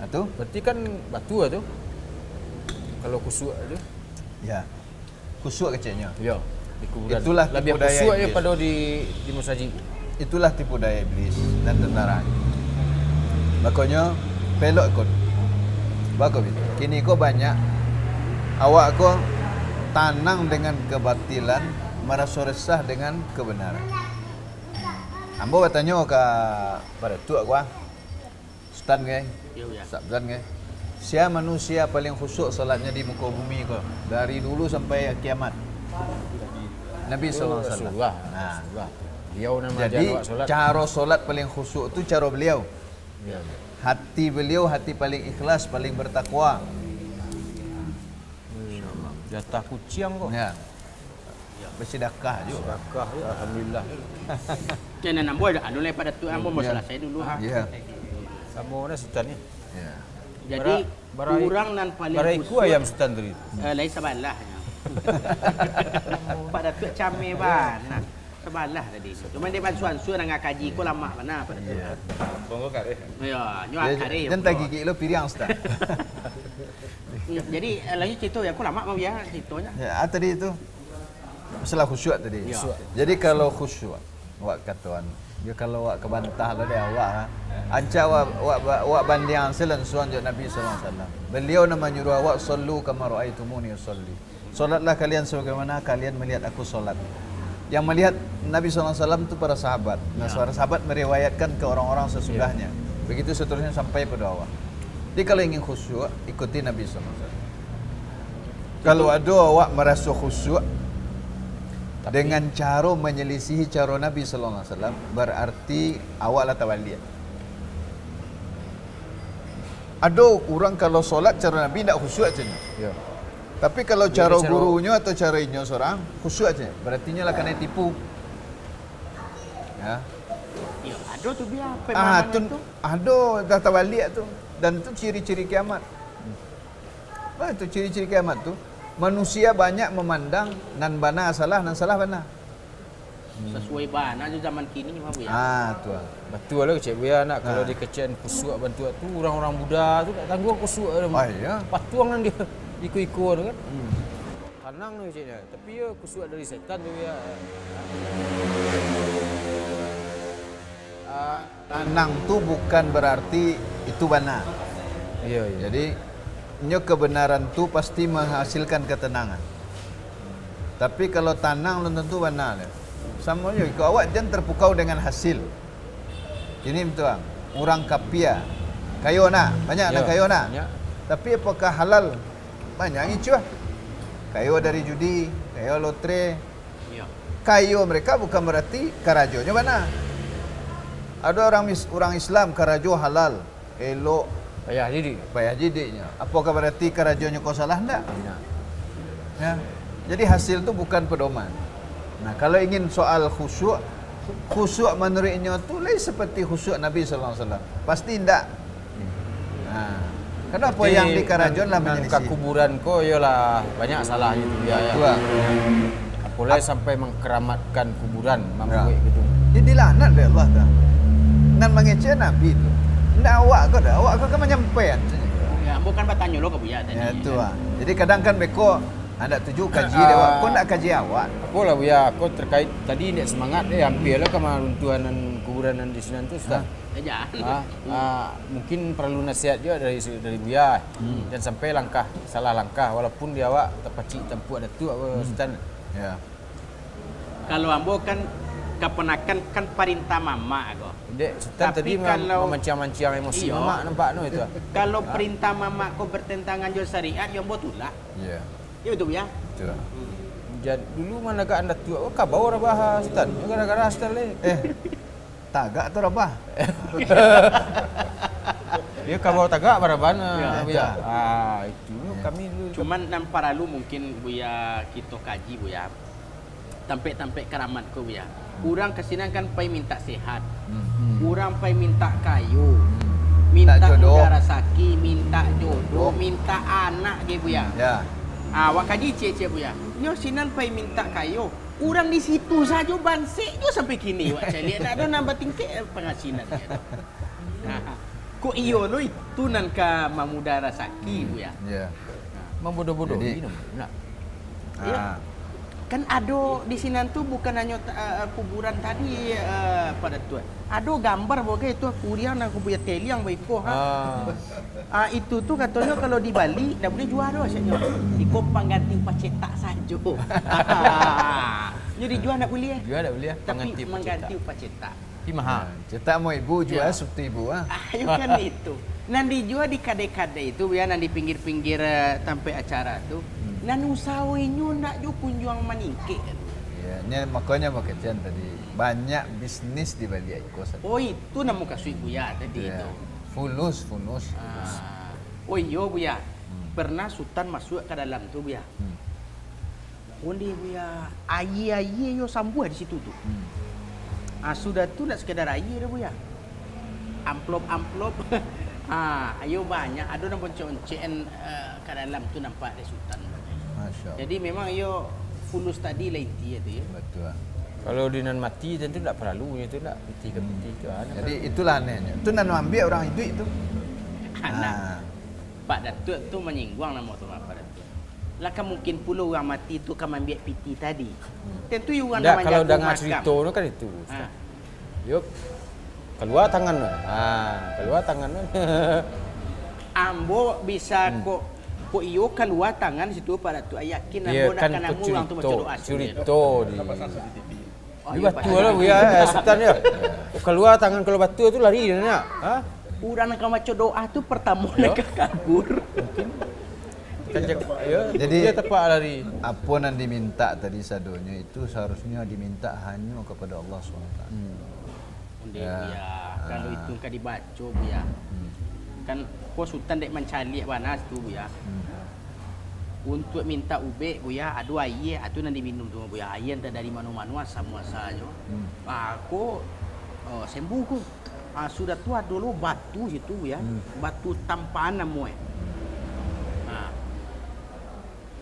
Itu? Berarti kan batu lah tu. Kalau khusyuk tu. Ya. Khusyuk kecilnya. Ya, di kuburan. Itulah lebih tipu daya khusyuk ya iblis. pada di masjid. Itulah tipu daya iblis dan tentara. Makanya pelok ikut. Bagus itu. Kini kau banyak awak kau tanang dengan kebatilan, merasa resah dengan kebenaran. Ambo bertanya ke pada tua gua. Stan ke? Ya, ya. Sabdan ke? Siapa manusia paling khusyuk salatnya di muka bumi kau dari dulu sampai kiamat? Nabi sallallahu alaihi wasallam. Rasulullah. Nah, Rasulullah. Dia nama jadi dia awak solat. cara solat paling khusyuk tu cara beliau. Ya. Hati beliau hati paling ikhlas, paling bertakwa. Jatah kucing kok. Ya. Bersedekah juga. Sedekah ya alhamdulillah. Jangan nak buat anu lai pada tu ambo mau Ya. selesai dulu ha. Ya. Sama dah sultan ni. Ya. Jadi Barai- kurang dan paling Baraiku khusyuk, ayam sultan tadi. lain sebalah. Pada tu camai ban. Nah, sebalah tadi. Cuma dia bantuan su dengan kaji ko lama mana pada tu. Bonggo kare. Ya, nyo Dia akare. jangan gigi lo piriang Ustaz. Jadi lagi cerita ya aku lama mau ya ceritanya. Ya, tadi itu masalah khusyuk tadi. Ya. Jadi kalau khusyuk, awak katuan, ya kalau awak kebantah lah dia awak, anca awak banding selan suan je Nabi sallallahu alaihi wasallam. Beliau nama nyuruh awak sallu kama raaitumuni usolli. Solatlah kalian sebagaimana kalian melihat aku solat. Yang melihat Nabi sallallahu alaihi wasallam itu para sahabat. Nah, para sahabat meriwayatkan ke orang-orang sesudahnya. Begitu seterusnya sampai pada awak. Jadi kalau ingin khusyuk, ikuti Nabi sallallahu alaihi wasallam. Kalau ada awak merasa khusyuk dengan cara menyelisihi cara Nabi sallallahu alaihi wasallam, berarti awaklah tawali. Ada orang kalau solat cara Nabi tidak khusyuk aja. Ya. Tapi kalau Dia cara cara- gurunya atau cara inyo seorang khusyuk aja. Berarti lah kena tipu. Ya. Ya, ada tu biar Ah, pemahaman tu tu. ada dah tawali tu. Dan tu ciri-ciri kiamat. Itu ciri-ciri kiamat tu. Manusia banyak memandang nan bana salah, nan salah bana. Sesuai bana tu zaman kini mah Buya. Tu. Betul lah Cik Buya nak kalau dia kecian kusuk bantu tu orang-orang Buddha tu tak tanggung kusuk dia. Ya. Patuang nan dia ikut-ikut tu kan. Tenang tu Cik dia. Tapi ya kusuk dari setan tu ya. Tenang tu bukan berarti itu bana. Ya, ya. Jadi nyo kebenaran tu pasti menghasilkan ketenangan. Tapi kalau tenang belum tentu bana dia. Sama je kalau awak jangan terpukau dengan hasil. Ini betul. Orang kapia. Kayo nak, banyak nak kayo nak. Banyak. Tapi apakah halal? Banyak itu. Kayo dari judi, kayo lotre. Ya. Kayo mereka bukan berarti karajonya mana. Ada orang Islam karajo halal, elok Payah diri. payah jidiknya. Apakah berarti karajonya kau salah enggak? Banyak. Ya. Jadi hasil itu bukan pedoman. Nah, kalau ingin soal khusyuk, khusyuk menurutnya tu lain seperti khusyuk Nabi sallallahu alaihi wasallam. Pasti enggak. Nah, kenapa Tapi yang di karajon lah nan menyelisih? kuburan ko yalah banyak salah itu dia ya. Tua. Apalagi sampai mengkeramatkan kuburan Ya. mampu gitu. Jadi laknat oleh Allah dah. Nan mengecek Nabi tu. Ndak awak kau dah, awak kau kan menyampaikan. Ya, bukan bertanya lo ke Buya tadi. Ya tu ah. Jadi kadang kan beko anda tuju kaji dia awak, kau nak kaji awak. Apa lah Buya, aku terkait tadi ni semangat hampir lah kama runtuhan kuburan di sini tu sudah. Aja. Mungkin perlu nasihat juga dari Buya dan sampai salah langkah walaupun dia awak terpacik tempuh ada tu Ustaz. Ya. Kalau ambo kan keponakan kan perintah mama aku. Dek, Sultan Tapi tadi kalau- memancang-mancang emosi Iya. mama nampak no itu. Kalau perintah mama ko bertentangan jo syariat, yo ambo tolak. Ya. Ya betul ya. Tu. Jadi dulu mana gak anda tua, oh kabau ora bahas Sultan. Gara-gara Sultan le. Tagak tu apa? Dia kabau tagak barabana Ya, Buya. Itu kami dulu. Cuman nampak lalu mungkin Buya kita kaji Buya. Tampe keramat ko Buya. Kurang kesinan kan pai minta sehat. Kurang pai minta kayu. Minta jodoh. udara saki, minta jodoh, minta anak ge Buya. Ya. Wak kaji cek Buya. Nyo sinan pai minta kayu. Orang di situ saja bansek jo sampai kini wak saya lihat ada nambah tingkat penghasilan dia. Ko iyo lo itu nan ka mamudara saki Buya. Ya. Membodoh-bodoh Jadi- ini nak. Iya. Kan ada di sini tu bukan hanya kuburan tadi pada tu. Ada gambar bahwa itu kurian aku punya teliang baiko itu tu katanya kalau di Bali dah boleh jual dah asyiknya. Iko pengganti pacetak saja. Jadi jual tak boleh. Jual tak boleh Tapi pengganti mengganti pacetak. Tapi mahal. Cetak mau ibu jual Ya. seperti ibu ah. Ayo kan itu. Nan dijual di kadai-kadai itu ya, nan di pinggir-pinggir sampai acara tu. Nan usahawinya nak jo kunjung maningke. Ya, ni makanya mau kecian tadi. Banyak bisnis di balik kosan. Oh itu nama kasih Buya tadi Ya. itu. Fulus. Oh iya Buya. Pernah Sultan masuk ke dalam tu Buya. Onde Buya. Ayi yo sambuh di situ tu. Sudah tu nak sekedar ayi dah Buya. Amplop. Ayo banyak. Ada nak bonceng-bonceng ke dalam tu nampak dari Sultan. Masya Allah. Jadi memang yo fulus tadi lah inti tu ya. Betul. Kalau dinan mati tentu tak perlu itu tak peti ke peti tu. Jadi itulah anehnya. Itu nak ambil orang hidup itu. Anak. Pak Datuk tu menyinggung nama tu Pak Datuk. Lah kan mungkin pula orang mati tu kan ambil piti tadi. Tentu you orang Tak, nak kalau menjaga dengar makam. cerita tu kan itu. Ha. Yuk. Keluar tangan tu. Keluar tangan tu. Ambo bisa kok iyo keluar tangan situ Pak Datuk. Yakin Dia ambo nak kan kan ambo orang tu macam doa. cerita di. Oh, Di iya, batu Pak. lah Buya Sultan dia. Keluar tangan kalau batu tu lari dia nak. Orang nak baca doa tu pertama Ya. nak kabur. Kan cakap ya. Jadi- Dia tepat lari. Apa yang diminta tadi sadonya itu seharusnya diminta hanya kepada Allah SWT. Onde Ya. Buya. Kalau itu kan dibaca Buya. Kan ko Sultan dek mencari banas tu Buya. Untuk minta ubek Buya, ada air, itu nanti minum tu Buya. Air entah dari mana-mana semua saja. Aku sembuh ku. Sudah tu ada dulu batu situ Buya. Batu tampanan moe.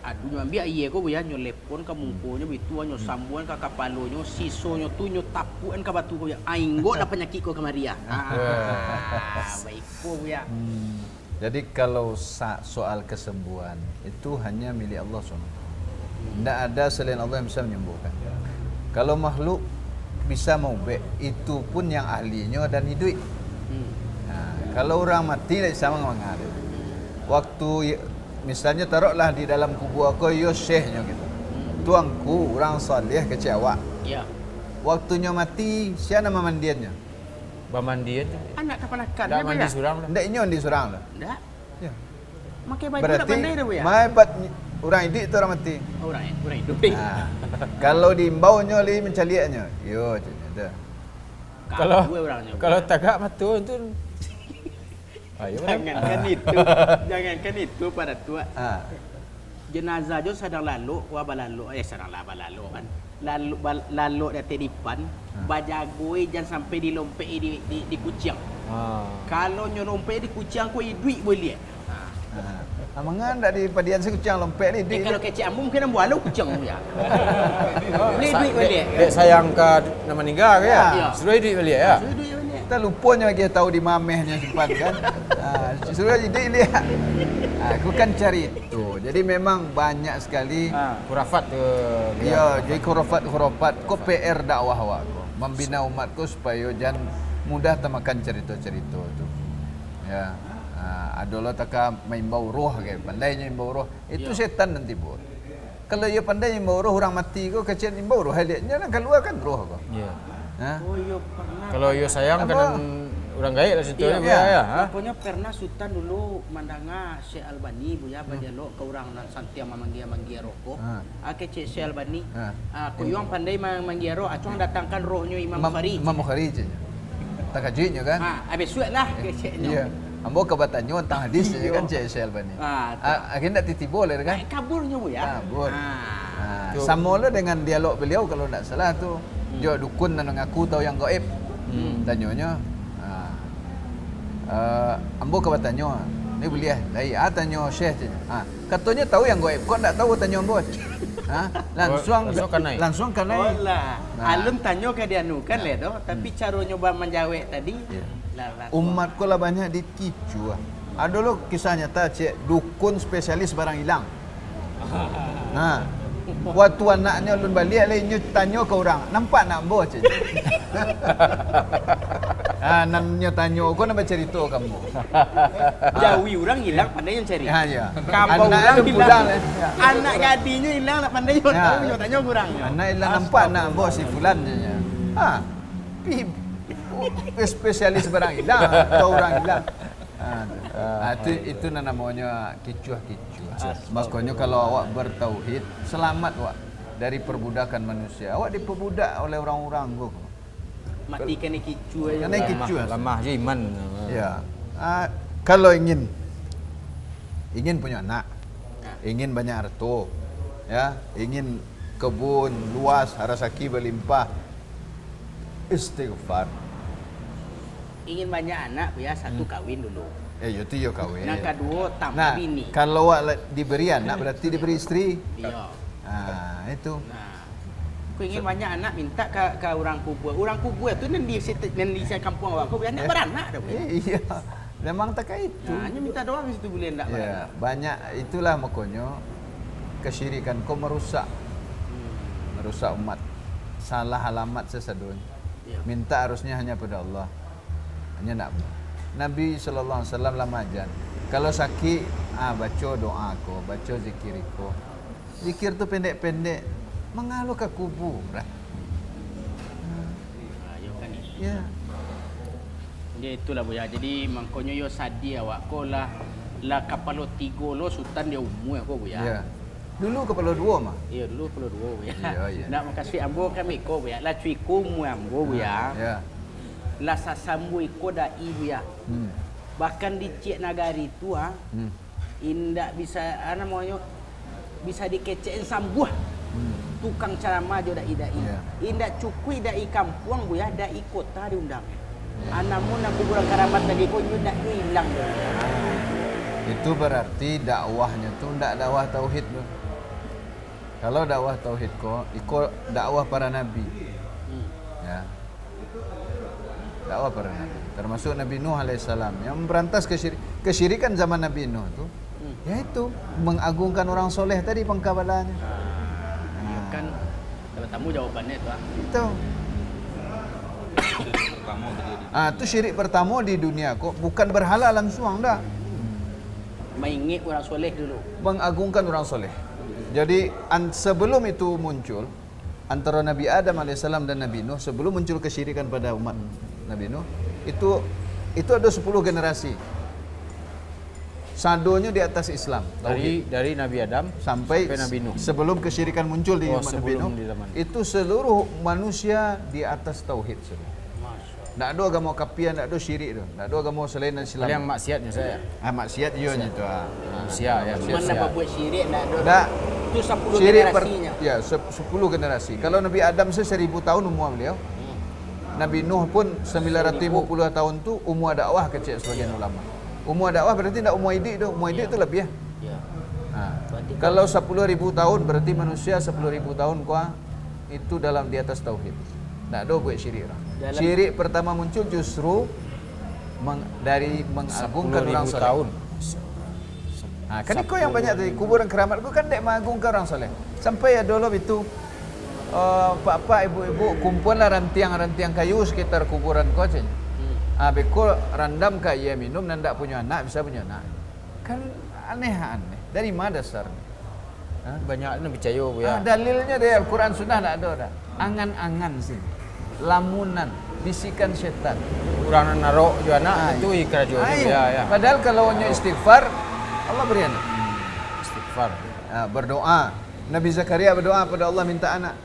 Aduh ambil iya ko buya nyo lepon ka mungkonyo bitu nyo sambuan ka kapalonyo sisonyo tu nyo tapuan ka batu ko ya ainggo na penyakit ko kamaria. Baik ko buya. Jadi kalau soal kesembuhan itu hanya milik Allah SWT. Tidak ada selain Allah yang bisa menyembuhkan. Kalau makhluk bisa mengubah, itu pun yang ahlinya dan hidup. Nah, kalau orang mati tidak sama mengalir. Waktu misalnya taruhlah di dalam kubur aku yo syekhnya gitu. Tuangku orang saleh kecewa. Ya. Waktunya mati, siapa nama mandiannya? Bamandian. Anak kapan-kapan Dak mandi surang lah. Ndak inyo di surang lah. Ndak. Ya. Makai baju tak Berarti pandai dah buya. maibat orang hidup itu orang mati. Orang hidup. Nah, kalau diimbaunya li mencaliaknya. Yo, ada. Kalau tagak matu tu. Ayo Jangankan itu pada tua. Jenazah jo sedang lalu, sedang lalu kan. Lalu dari depan, bajagoi jangan sampai dilompet di kucing. Kalau nyolompe di kucing ko duit boleh. Amangan dak di padian sekucang lompet ni duit. Kalau kecik amung kena bualau kucing ya. Beli duit boleh. Dek sayang ka nama meninggal ke ya? Suruh duit balik ya. Duit boleh. Kita lupanya lagi tahu di mamehnya simpan kan. Suruh jadi lihat. Aku kan cari itu. Jadi memang banyak sekali Khurafat tu. ya, jadi khurafat ko PR dakwah awak ko. Membina umatku supaya jangan mudah temakan cerita-cerita tu. Ya. Adalah taka maimbau roh ke, pandainya imbau roh. Itu setan nanti buat. Kalau ia pandai imbau roh orang mati ko kecil imbau roh haliatnya kan keluar kan roh ko. Ya. Oh iya pernah. Kalau yo sayang kan orang gaib lah situ Iya, ya. Pokoknya pernah Sultan dulu mandanga Syekh Albani buya bajalo ke orang santia manggia rokok. Cik Syekh Albani. Aku yang pandai manggia roh, acung datangkan rohnya Imam Bukhari. Imam Bukhari je. Tak kajitnya kan? Habis suat lah keciknya. Iya. Ambo kebatannya tentang hadis je kan Cik Syekh Albani. Akhirnya titibo lah kan? Kaburnya buya. Kabur. Sama lah dengan dialog beliau kalau tak salah tu. Jo dukun dan ngaku tahu yang gaib. Tanyanya ambo kebatannya ni boleh lai tanya Syekh je. Katanya tahu yang gaib. Kau tak tahu tanya ambo. Langsung kan naik. Alun tanya ke dia nu kan le doh, tapi cara nyoba menjawab tadi. Umat ko lah banyak dikicu. Ada lo kisah nyata cik dukun spesialis barang hilang. Waktu anaknya ulun balik lainnya tanya ke orang, nampak nak ambo cik. Nanya tanya, kau nak cerita kamu. Jawi orang hilang pandai yang cari. Ya. Kampung Anak orang hilang. ya. Anak gadinya hilang nak pandai yang tahu yang tanya kurang. Anak hilang nampak nak ambo si fulan je. Spesialis barang hilang atau orang hilang. Itu namanya kicuah-kicuah. Makanya kalau awak bertauhid, selamat awak dari perbudakan manusia. Awak diperbudak oleh orang-orang kok. Matikan kicuah. Kena kicuah. Lemah je iman. Ya. Kalau ingin punya anak, ingin banyak harta, ya, ingin kebun luas, rezeki berlimpah, istighfar. Ingin banyak anak ya satu kawin dulu. Itu yo kawin. Yang kedua tambah bini. Kalau awak diberi anak berarti diberi istri. Iya. Itu. Aku ingin banyak anak minta ke orang kubur. Orang kubur tu nanti kampung awak kau anak beranak dah. Iya. Memang tak itu. Hanya minta doang situ boleh enggak beranak. Banyak itulah makanya kesyirikan kau merusak umat. Salah alamat sesadunya. Minta harusnya hanya pada Allah. Hanya nak Nabi sallallahu alaihi wasallam lamajan. Kalau sakit, baca doa ko, baca zikir ko. Zikir tu pendek-pendek, mengalu ke kubur. Ya. Dia itulah buya. Jadi mangkonyo yo sadi awak ko lah kapalo 3 lo sultan dia umur ko buya. Ya. Dulu kepala 2 mah. Iya, dulu kepala 2 buya. Ya. Nak makasih ambo kami ko buya. La cui ko mu ambo buya. Ya. La sasambu iko dai buya. Bahkan di Cik Nagari tu indak bisa namanya bisa dikecein sambuh. Tukang ceramah jo dai. Indak cukui dai kampung buya, dai kota diundang. Anamun nak kuburan karamat tadi ko ndak hilang. Itu berarti dakwahnya tu ndak dakwah tauhid tu. Kalau dakwah tauhid ko ikut dakwah para nabi. Ya. Dakwah para nabi. Termasuk Nabi Nuh alaihissalam yang memberantas kesyirikan zaman Nabi Nuh itu. Yaitu mengagungkan orang soleh tadi pengkabalannya. Kan kalau tamu jawabannya itu. Itu. Itu syirik pertama di dunia kok, bukan berhala langsung dah. Mengingat orang soleh dulu. Mengagungkan orang soleh. Jadi sebelum itu muncul antara Nabi Adam alaihissalam dan Nabi Nuh, sebelum muncul kesyirikan pada umat Nabi Nuh, itu ada 10 generasi. Sadonya di atas Islam. Dari Nabi Adam sampai Nabi Nuh. Sebelum kesyirikan muncul di umat Nabi Nuh, di zaman. itu seluruh manusia di atas tauhid semua. Tak ada agama kapian, tak ada syirik tu. Tak ada agama selain Islam. Yang maksiatnya saya. Maksiat ianya tu. Maksiat ya. Mana apa buat syirik tak ada. Tak. Itu 10 Syirik generasinya. ya 10 generasi. Kalau Nabi Adam 1000 tahun umur beliau. Nabi Nuh pun 950 tahun tu umur dakwah kecil sebagian ulama. Umur dakwah berarti tak umur hidup tu. Umur hidup tu lebih ya. Ya. Kalau 10.000 tahun berarti manusia 10.000 tahun kuah itu dalam di atas tauhid. Tak ada buat syirik lah. Syirik pertama muncul justru dari mengagungkan orang soleh. Tahun. Kan kau yang banyak tadi kuburan keramat kau kan dek mengagungkan orang soleh. Sampai ya dulu itu pak-pak ibu-ibu kumpullah rantiang-rantiang kayu sekitar kuburan kau saja. Beko randam ka ia minum dan tak punya anak bisa punya anak. Kan aneh. Dari mana dasarnya? Banyak yang percaya bu ya. Dalilnya dari Al-Quran sunnah tak ada dah. Angan-angan sih. Lamunan, bisikan setan. Orang narok juga anak itu ikrar juga ya. Padahal kalau hanya istighfar, Allah beri anak. Istighfar. Berdoa. Nabi Zakaria berdoa pada Allah minta anak.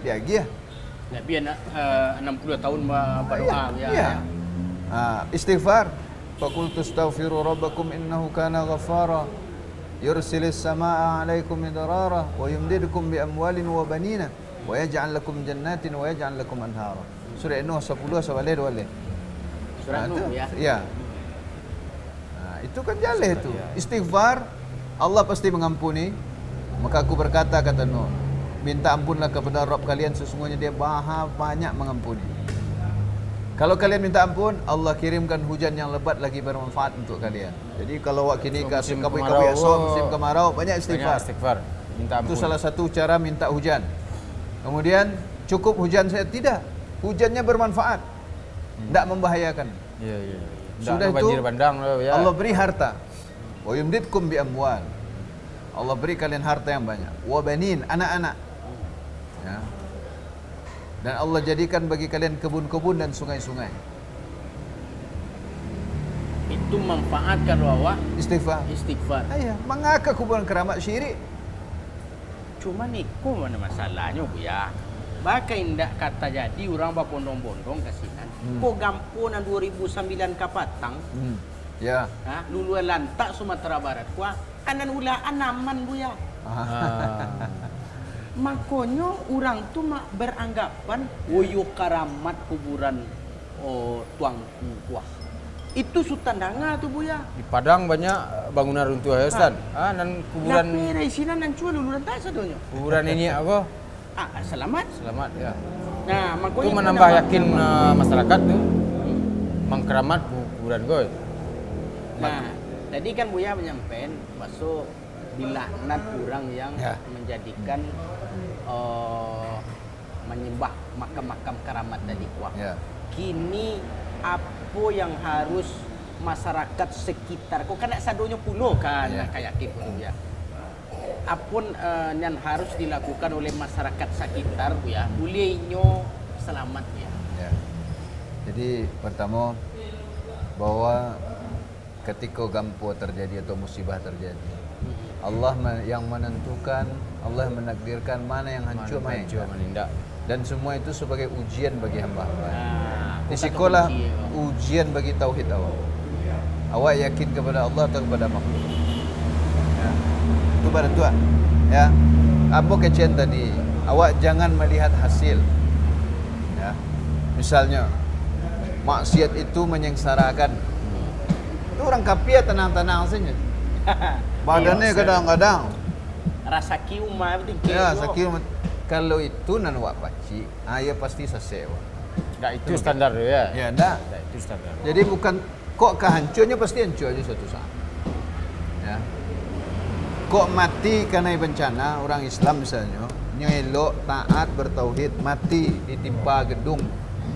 Dia lagi ya. Nabi anak 60 tahun berdoa ya. Istighfar. Faqultu astaghfiru rabbakum innahu kana ghaffara. Yursilis samaa'a 'alaikum midrara wa yumdidukum bi amwalin wa banina. Wa yaj'al lakum jannatin wa yaj'al lakum anhara. Surah Nuh 10 sampai 12. Surah Nuh ya. Ya. Itu kan jaleh itu. Istighfar Allah pasti mengampuni. Maka aku berkata kata Nuh, minta ampunlah kepada Rabb kalian sesungguhnya dia banyak mengampuni. Kalau kalian minta ampun, Allah kirimkan hujan yang lebat lagi bermanfaat untuk kalian. Jadi kalau waktu ini kasih kabui-kabui musim kemarau banyak istighfar. Minta ampun. Itu salah satu cara minta hujan. Kemudian cukup hujan saya tidak. Hujannya bermanfaat. Tidak membahayakan. Iya. Sudah itu banjir bandang ya. Allah beri harta. Wa yumdidkum bi amwal. Allah beri kalian harta yang banyak. Wa banin, anak-anak. Ya. Dan Allah jadikan bagi kalian kebun-kebun dan sungai-sungai. Itu manfaat kalau awak Istighfar. Ayah, mengapa kuburan keramat syirik? Cuma niku mana masalahnya bu ya. Baka indak kata jadi orang berbondong-bondong kasihan. Kok gampunan 2009 kapatang. Ya. Lulu lantak Sumatera Barat. Kuah anan ulah anaman bu ya. Makanya orang tu beranggapan woyo karamat kuburan tuang kuah. Itu sutandanga tu bu ya. Di Padang banyak bangunan runtuh ya Ustaz. Dan kuburan Tapi dari sini nan cuy lulu lantak sadonya. Kuburan ini apa? Selamat ya. Nah, makanya itu menambah yakin masyarakat tu mengkeramat kuburan goy. Nah, tadi kan Buya menyampaikan masuk dilaknat orang yang menjadikan menyembah makam-makam keramat tadi kuah. Kini apa yang harus masyarakat sekitar kok kan sadonya pulau kan kayak gitu ya. Apun yang harus dilakukan oleh masyarakat sekitar bu ya, bolehnya selamat ya. Jadi pertama bahwa ketika gampo terjadi atau musibah terjadi, Allah yang menentukan, Allah yang menakdirkan mana yang hancur, mana yang menindak. Dan semua itu sebagai ujian bagi hamba-hamba. Di sekolah ujian bagi tauhid awak. Awak yakin kepada Allah atau kepada makhluk? Itu baru tu. Ya. Apa kecian tadi? Awak jangan melihat hasil. Ya. Misalnya maksiat itu menyengsarakan. Itu orang kafir tenang-tenang saja. Badannya kadang-kadang rasa kiuma penting. Ya, sakit kalau itu nan wak paci, ya pasti sesewa. Nah, itu standar ya. Ya, ndak. Nah, itu standar. Jadi bukan kok kehancurnya pasti hancur aja suatu saat. Ya. Kok mati karena bencana orang Islam misalnya, nyelok taat bertauhid mati ditimpa gedung,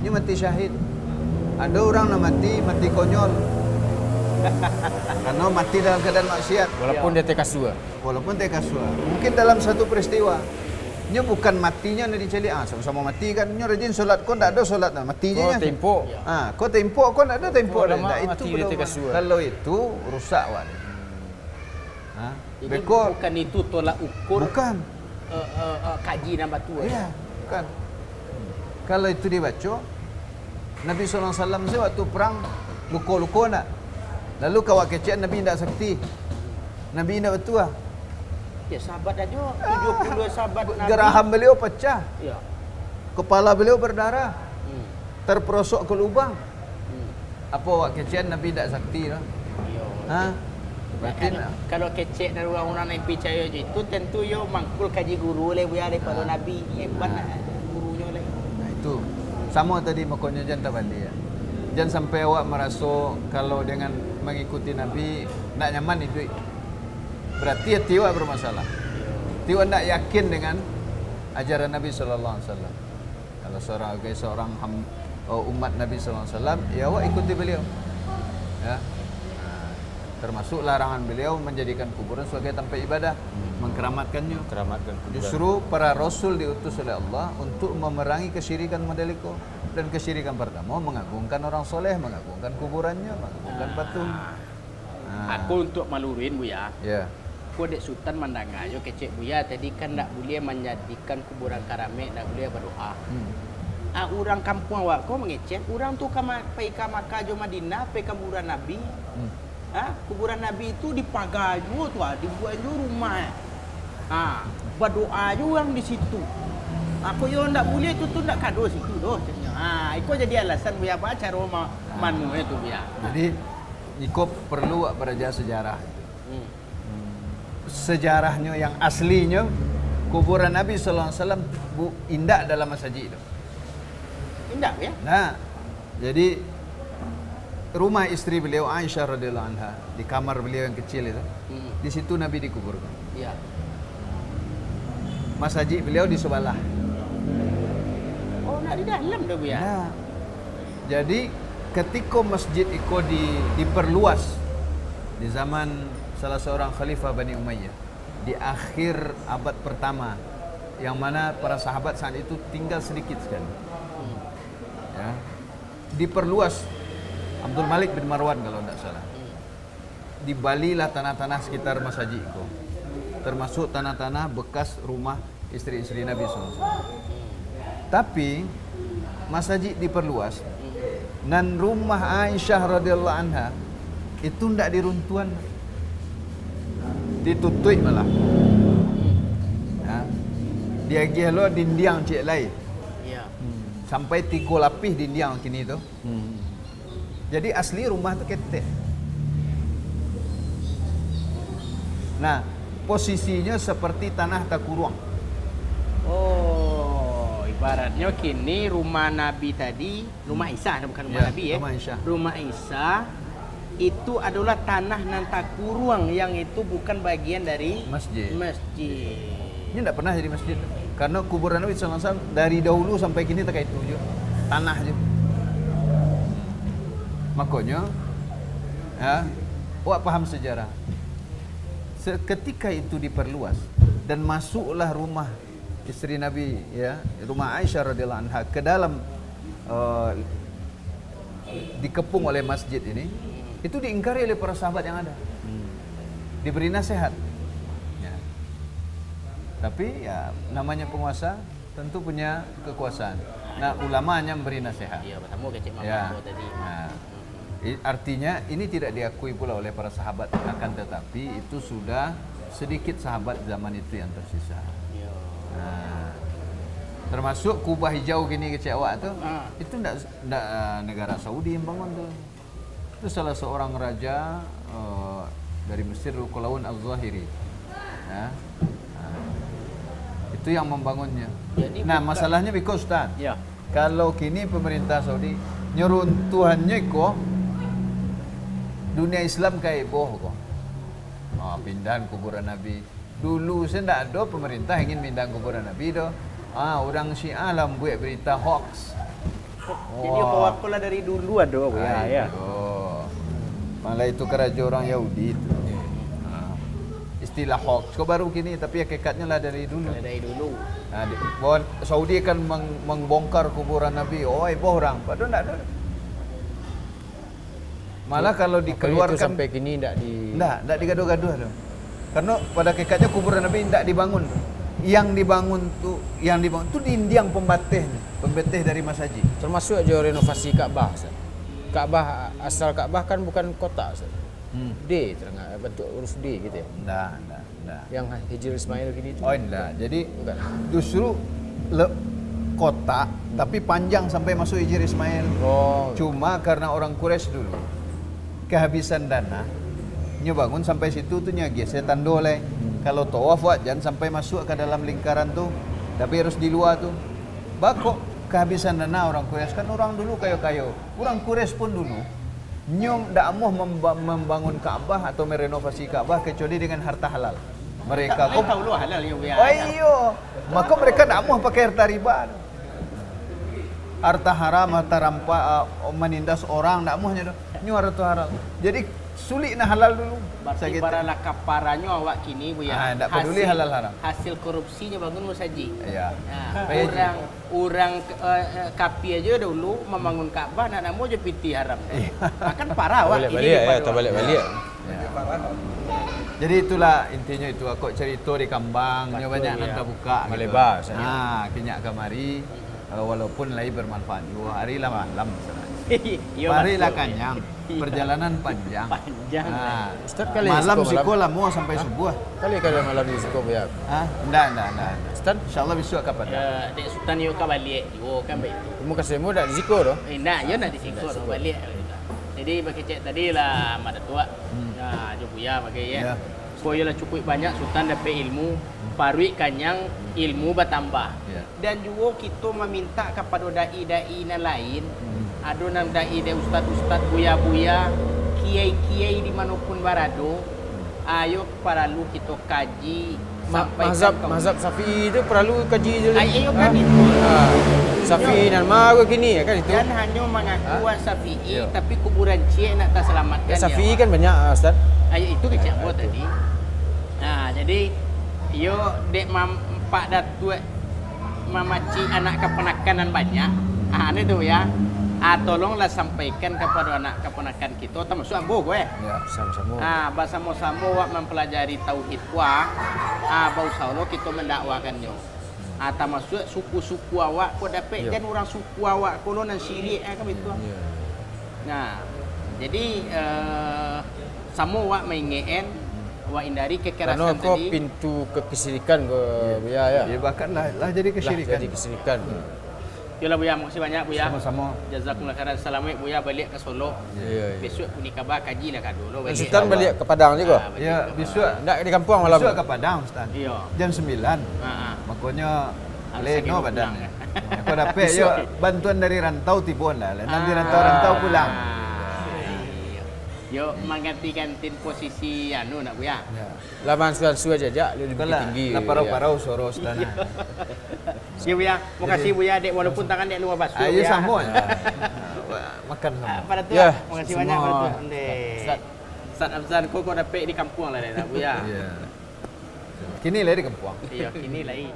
ini mati syahid. Ada orang yang mati konyol. Karena mati dalam keadaan maksiat. Walaupun dia TK2. Walaupun tekasua. Mungkin dalam satu peristiwa. Nya bukan matinya nih diceli, sama-sama mati kan. Nya rajin solat, kok ndak ada solat nah matinya. Oh, tempo. Kok tempo, kok ndak ada tempo Oh, dah. lama Nah, mati dia tekasua. kalau itu rusak wan. Jadi Beko bukan itu tolak ukur bukan. kaji nambah tua. Iya, bukan. Kalau itu dibaca, Nabi SAW sih waktu perang luko-luko nak. Lalu kawak kecil Nabi tidak sakti. Nabi tidak betua. Ya sahabat aja 70 sahabat Nabi. Geraham beliau pecah. Ya. Kepala beliau berdarah. Hmm. Terperosok ke lubang. Hmm. Apa wak kecil Nabi tidak sakti lah. Ya. Berarti Kalau kecek dari orang-orang yang percaya je itu tentu yo mangkul kaji guru oleh buaya daripada Nabi. Hebat gurunya oleh. Nah itu sama tadi makanya jangan terbalik ya. Jangan sampai awak merasa kalau dengan mengikuti Nabi tidak nyaman itu. Berarti hati awak bermasalah. Hati awak tidak yakin dengan ajaran Nabi Sallallahu Alaihi Wasallam. Kalau seorang umat Nabi Sallallahu Alaihi Wasallam, ya awak ikuti beliau. Ya. Termasuk larangan beliau menjadikan kuburan sebagai tempat ibadah, mengkeramatkannya. Keramatkan kuburan. Justru para rasul diutus oleh Allah untuk memerangi kesyirikan model itu. Dan kesyirikan pertama mengagungkan orang soleh, mengagungkan kuburannya, mengagungkan patung. Aku untuk malurin Buya. Ya. Aku dek sultan mandanga yo kecek Buya tadi kan tak boleh menjadikan kuburan karamek, tak boleh berdoa. Orang kampung awak kau mengecek, orang tu pergi ke Makkah jo Madinah, pergi ke kuburan Nabi. Kuburan Nabi itu dipagar juga tu, dibuat juga rumah. Berdoa juga orang di situ. Aku yo ndak boleh tu ndak kado situ doh. Itu jadi alasan Buya apa cara manu itu Buya. Jadi Niko perlu belajar sejarah. Sejarahnya yang aslinya kuburan Nabi Sallallahu Alaihi Wasallam indah dalam masjid itu. Indah ya? Nah, jadi rumah istri beliau Aisyah radhiyallahu anha di kamar beliau yang kecil itu, di situ Nabi dikuburkan. Iya. Masjid beliau di sebelah. Oh, nak di dalam dah Buya. Nah, jadi ketika masjid itu diperluas di zaman salah seorang khalifah Bani Umayyah di akhir abad pertama, yang mana para sahabat saat itu tinggal sedikit sekali. Ya, diperluas. Abdul Malik bin Marwan kalau tidak salah. Dibalilah tanah-tanah sekitar masjid itu, termasuk tanah-tanah bekas rumah istri-istri Nabi SAW. Tapi masjid diperluas dan rumah Aisyah radhiyallahu anha itu tidak diruntuhan, ditutup malah. Ya. Dia gelo dinding cik lain. Iya. Sampai 3 lapis dinding kini tu. Jadi asli rumah tu ketek. Nah, posisinya seperti tanah takuruang. Oh, ibaratnya kini rumah Nabi tadi, rumah Isa bukan rumah Ya, Nabi ya. rumah Aisyah. Rumah Isa itu adalah tanah nan takuruang yang itu bukan bagian dari Masjid. masjid. Ini tidak pernah jadi masjid. Karena kuburan Nabi SAW dari dahulu sampai kini tak itu je. Tanah je. Makanya, ya, awak paham sejarah. Ketika itu diperluas dan masuklah rumah istri Nabi, ya, rumah Aisyah radhiyallahu anha ke dalam dikepung oleh masjid ini, itu diingkari oleh para sahabat yang ada. Diberi nasihat. Ya. Tapi ya namanya penguasa tentu punya kekuasaan. Nah, ulamanya memberi nasihat. Iya, bertemu kecik mama Ya. tadi. Nah, artinya ini tidak diakui pula oleh para sahabat, akan tetapi itu sudah sedikit sahabat zaman itu yang tersisa. Iya. Nah, termasuk Kubah Hijau gini kecik awak tu, itu tidak negara Saudi yang bangun tu. Itu salah seorang raja dari Mesir, Qulaun Az-Zahiri. Ya. Nah, Itu yang membangunnya. Jadi Nah, bukan- masalahnya because Ustaz, Ya. kalau kini pemerintah Saudi nyeruntuhannya kok dunia Islam kayak boh kok. Pindahan kuburan Nabi. Dulu saya tidak ada pemerintah ingin pindah kuburan Nabi do. Orang Syiah lah buat berita hoax. Jadi pawakula dari dulu ada ya. Malah itu kerajaan orang Yahudi itu. Istilah hoax kok baru kini, tapi hakikatnya lah dari dulu. Dari dulu. Bahwa Saudi kan membongkar kuburan Nabi. Boh orang. Padahal tidak ada. Malah kalau Itu dikeluarkan sampai kini tidak tidak digaduh-gaduh tuh. Karena pada hakikatnya kuburan Nabi tidak dibangun. Yang dibangun tuh dinding pembetes dari masjid. termasuk aja renovasi Ka'bah. Ustaz. Ka'bah asal Ka'bah kan bukan kotak, Ustaz. D terengah bentuk huruf D gitu ya. Enggak. Yang Hijri Ismail gini itu. Enggak. Jadi Bukan. justru kotak tapi panjang sampai masuk Hijri Ismail. Oh. Cuma karena orang Quraisy dulu kehabisan dana, bangun sampai situ tuh geser tandole. Kalau tawaf jangan sampai masuk ke dalam lingkaran tuh, tapi harus di luar tuh. Bako kehabisan dana orang Quraisy kan orang dulu kayo-kayo. Orang Quraisy pun dulu ndak mau membangun Ka'bah atau merenovasi Ka'bah kecuali dengan harta halal. Mereka Kau tahu lu halal ya. maka mereka ndak mau pakai harta riba. Harta haram, harta rampa, menindas orang ndak mau harta haram. Jadi sulit nak halal dulu. Berarti baralah kaparannya awak kini buya. Tak peduli halal haram. Hasil korupsinya bangun musajid. Ya. Orang kapi aja dulu membangun Ka'bah nak mau je piti haram. Akan parah awak Balik ya, tak balik. Jadi itulah intinya itu aku cerita di Kambang, banyak nanti buka. Malebar, gitu. Kinyak kamari walaupun lagi bermanfaat juga. Hari lah malam. Mari lah kanyang. Perjalanan panjang. Ustaz kali malam suko sekolah mau sampai subuh. Kali malam di suko ya. Enggak. Ustaz, Insyaallah besok kapan? Dek Sultan yo ka balik yo kan baik. kamu kasih mu dak di ziko doh. Nak yo nak disingkor balik. Jadi bagi cek tadi lah mada tua. Jo buya bagi ya. Ko lah cukup banyak Sultan dapat ilmu, parui kanyang ilmu bertambah. Dan juga kita meminta kepada dai-dai yang lain, ada nang dai ustaz-ustaz buya-buya, kiai-kiai di manapun berada, ayo perlu kita kaji Mazhab Syafi'i itu perlu kaji dulu. Ayo kan itu. Syafi'i dan Marwah gini kan itu. Dan hanya mengaku Syafi'i tapi kuburan Cik nak tak selamatkan. Ya, Syafi'i kan banyak Ustaz. Ayo itu kecak buat tadi. Jadi yo dek pak datuk mamaci anak keponakan banyak. Ini tuh ya. Tolonglah sampaikan kepada anak keponakan kita termasuk ambo gue. Ya, sama-sama. Bersama-sama wak mempelajari tauhid bau saulo kita mendakwakannya. Termasuk suku-suku awak kau dapat kan orang suku awak kono nan syirik kan itu. Nah, jadi sama wak mengen wak hindari kekerasan Karena tadi. pintu kesirikan ke ya. Ya bahkan lah jadi kesyirikan. Jadi kesirikan. Yalah Buya, makasih banyak Buya. Sama-sama. Jazakumullah khairan. Assalamualaikum Buya, balik ke Solo. Ya. Besok puni kabar kaji lah kan dulu. Sultan balik ke Padang juga. Ya, besok Enggak di kampung malam. besok ke Padang Ustaz. Iya. Jam 9. Makanya leno sakit badan. pulang. Aku dapat yo bantuan dari rantau tibon lah. Nanti rantau pulang. Yo mengganti-ganti posisi nak Buya. Ya. Laman suan aja lebih Bukanlah tinggi. la parau-parau soro Ustaz. Ya Buya, makasih Buya dek walaupun tangan dek luar basuh. Ayo Buya. sambung. Makan sama. Pada tu, Ya, makasih semua. banyak pada tu. Ustaz Afzan kau dapat di kampung lah dah Buya. Kini lah di kampung. Iya, kini lain.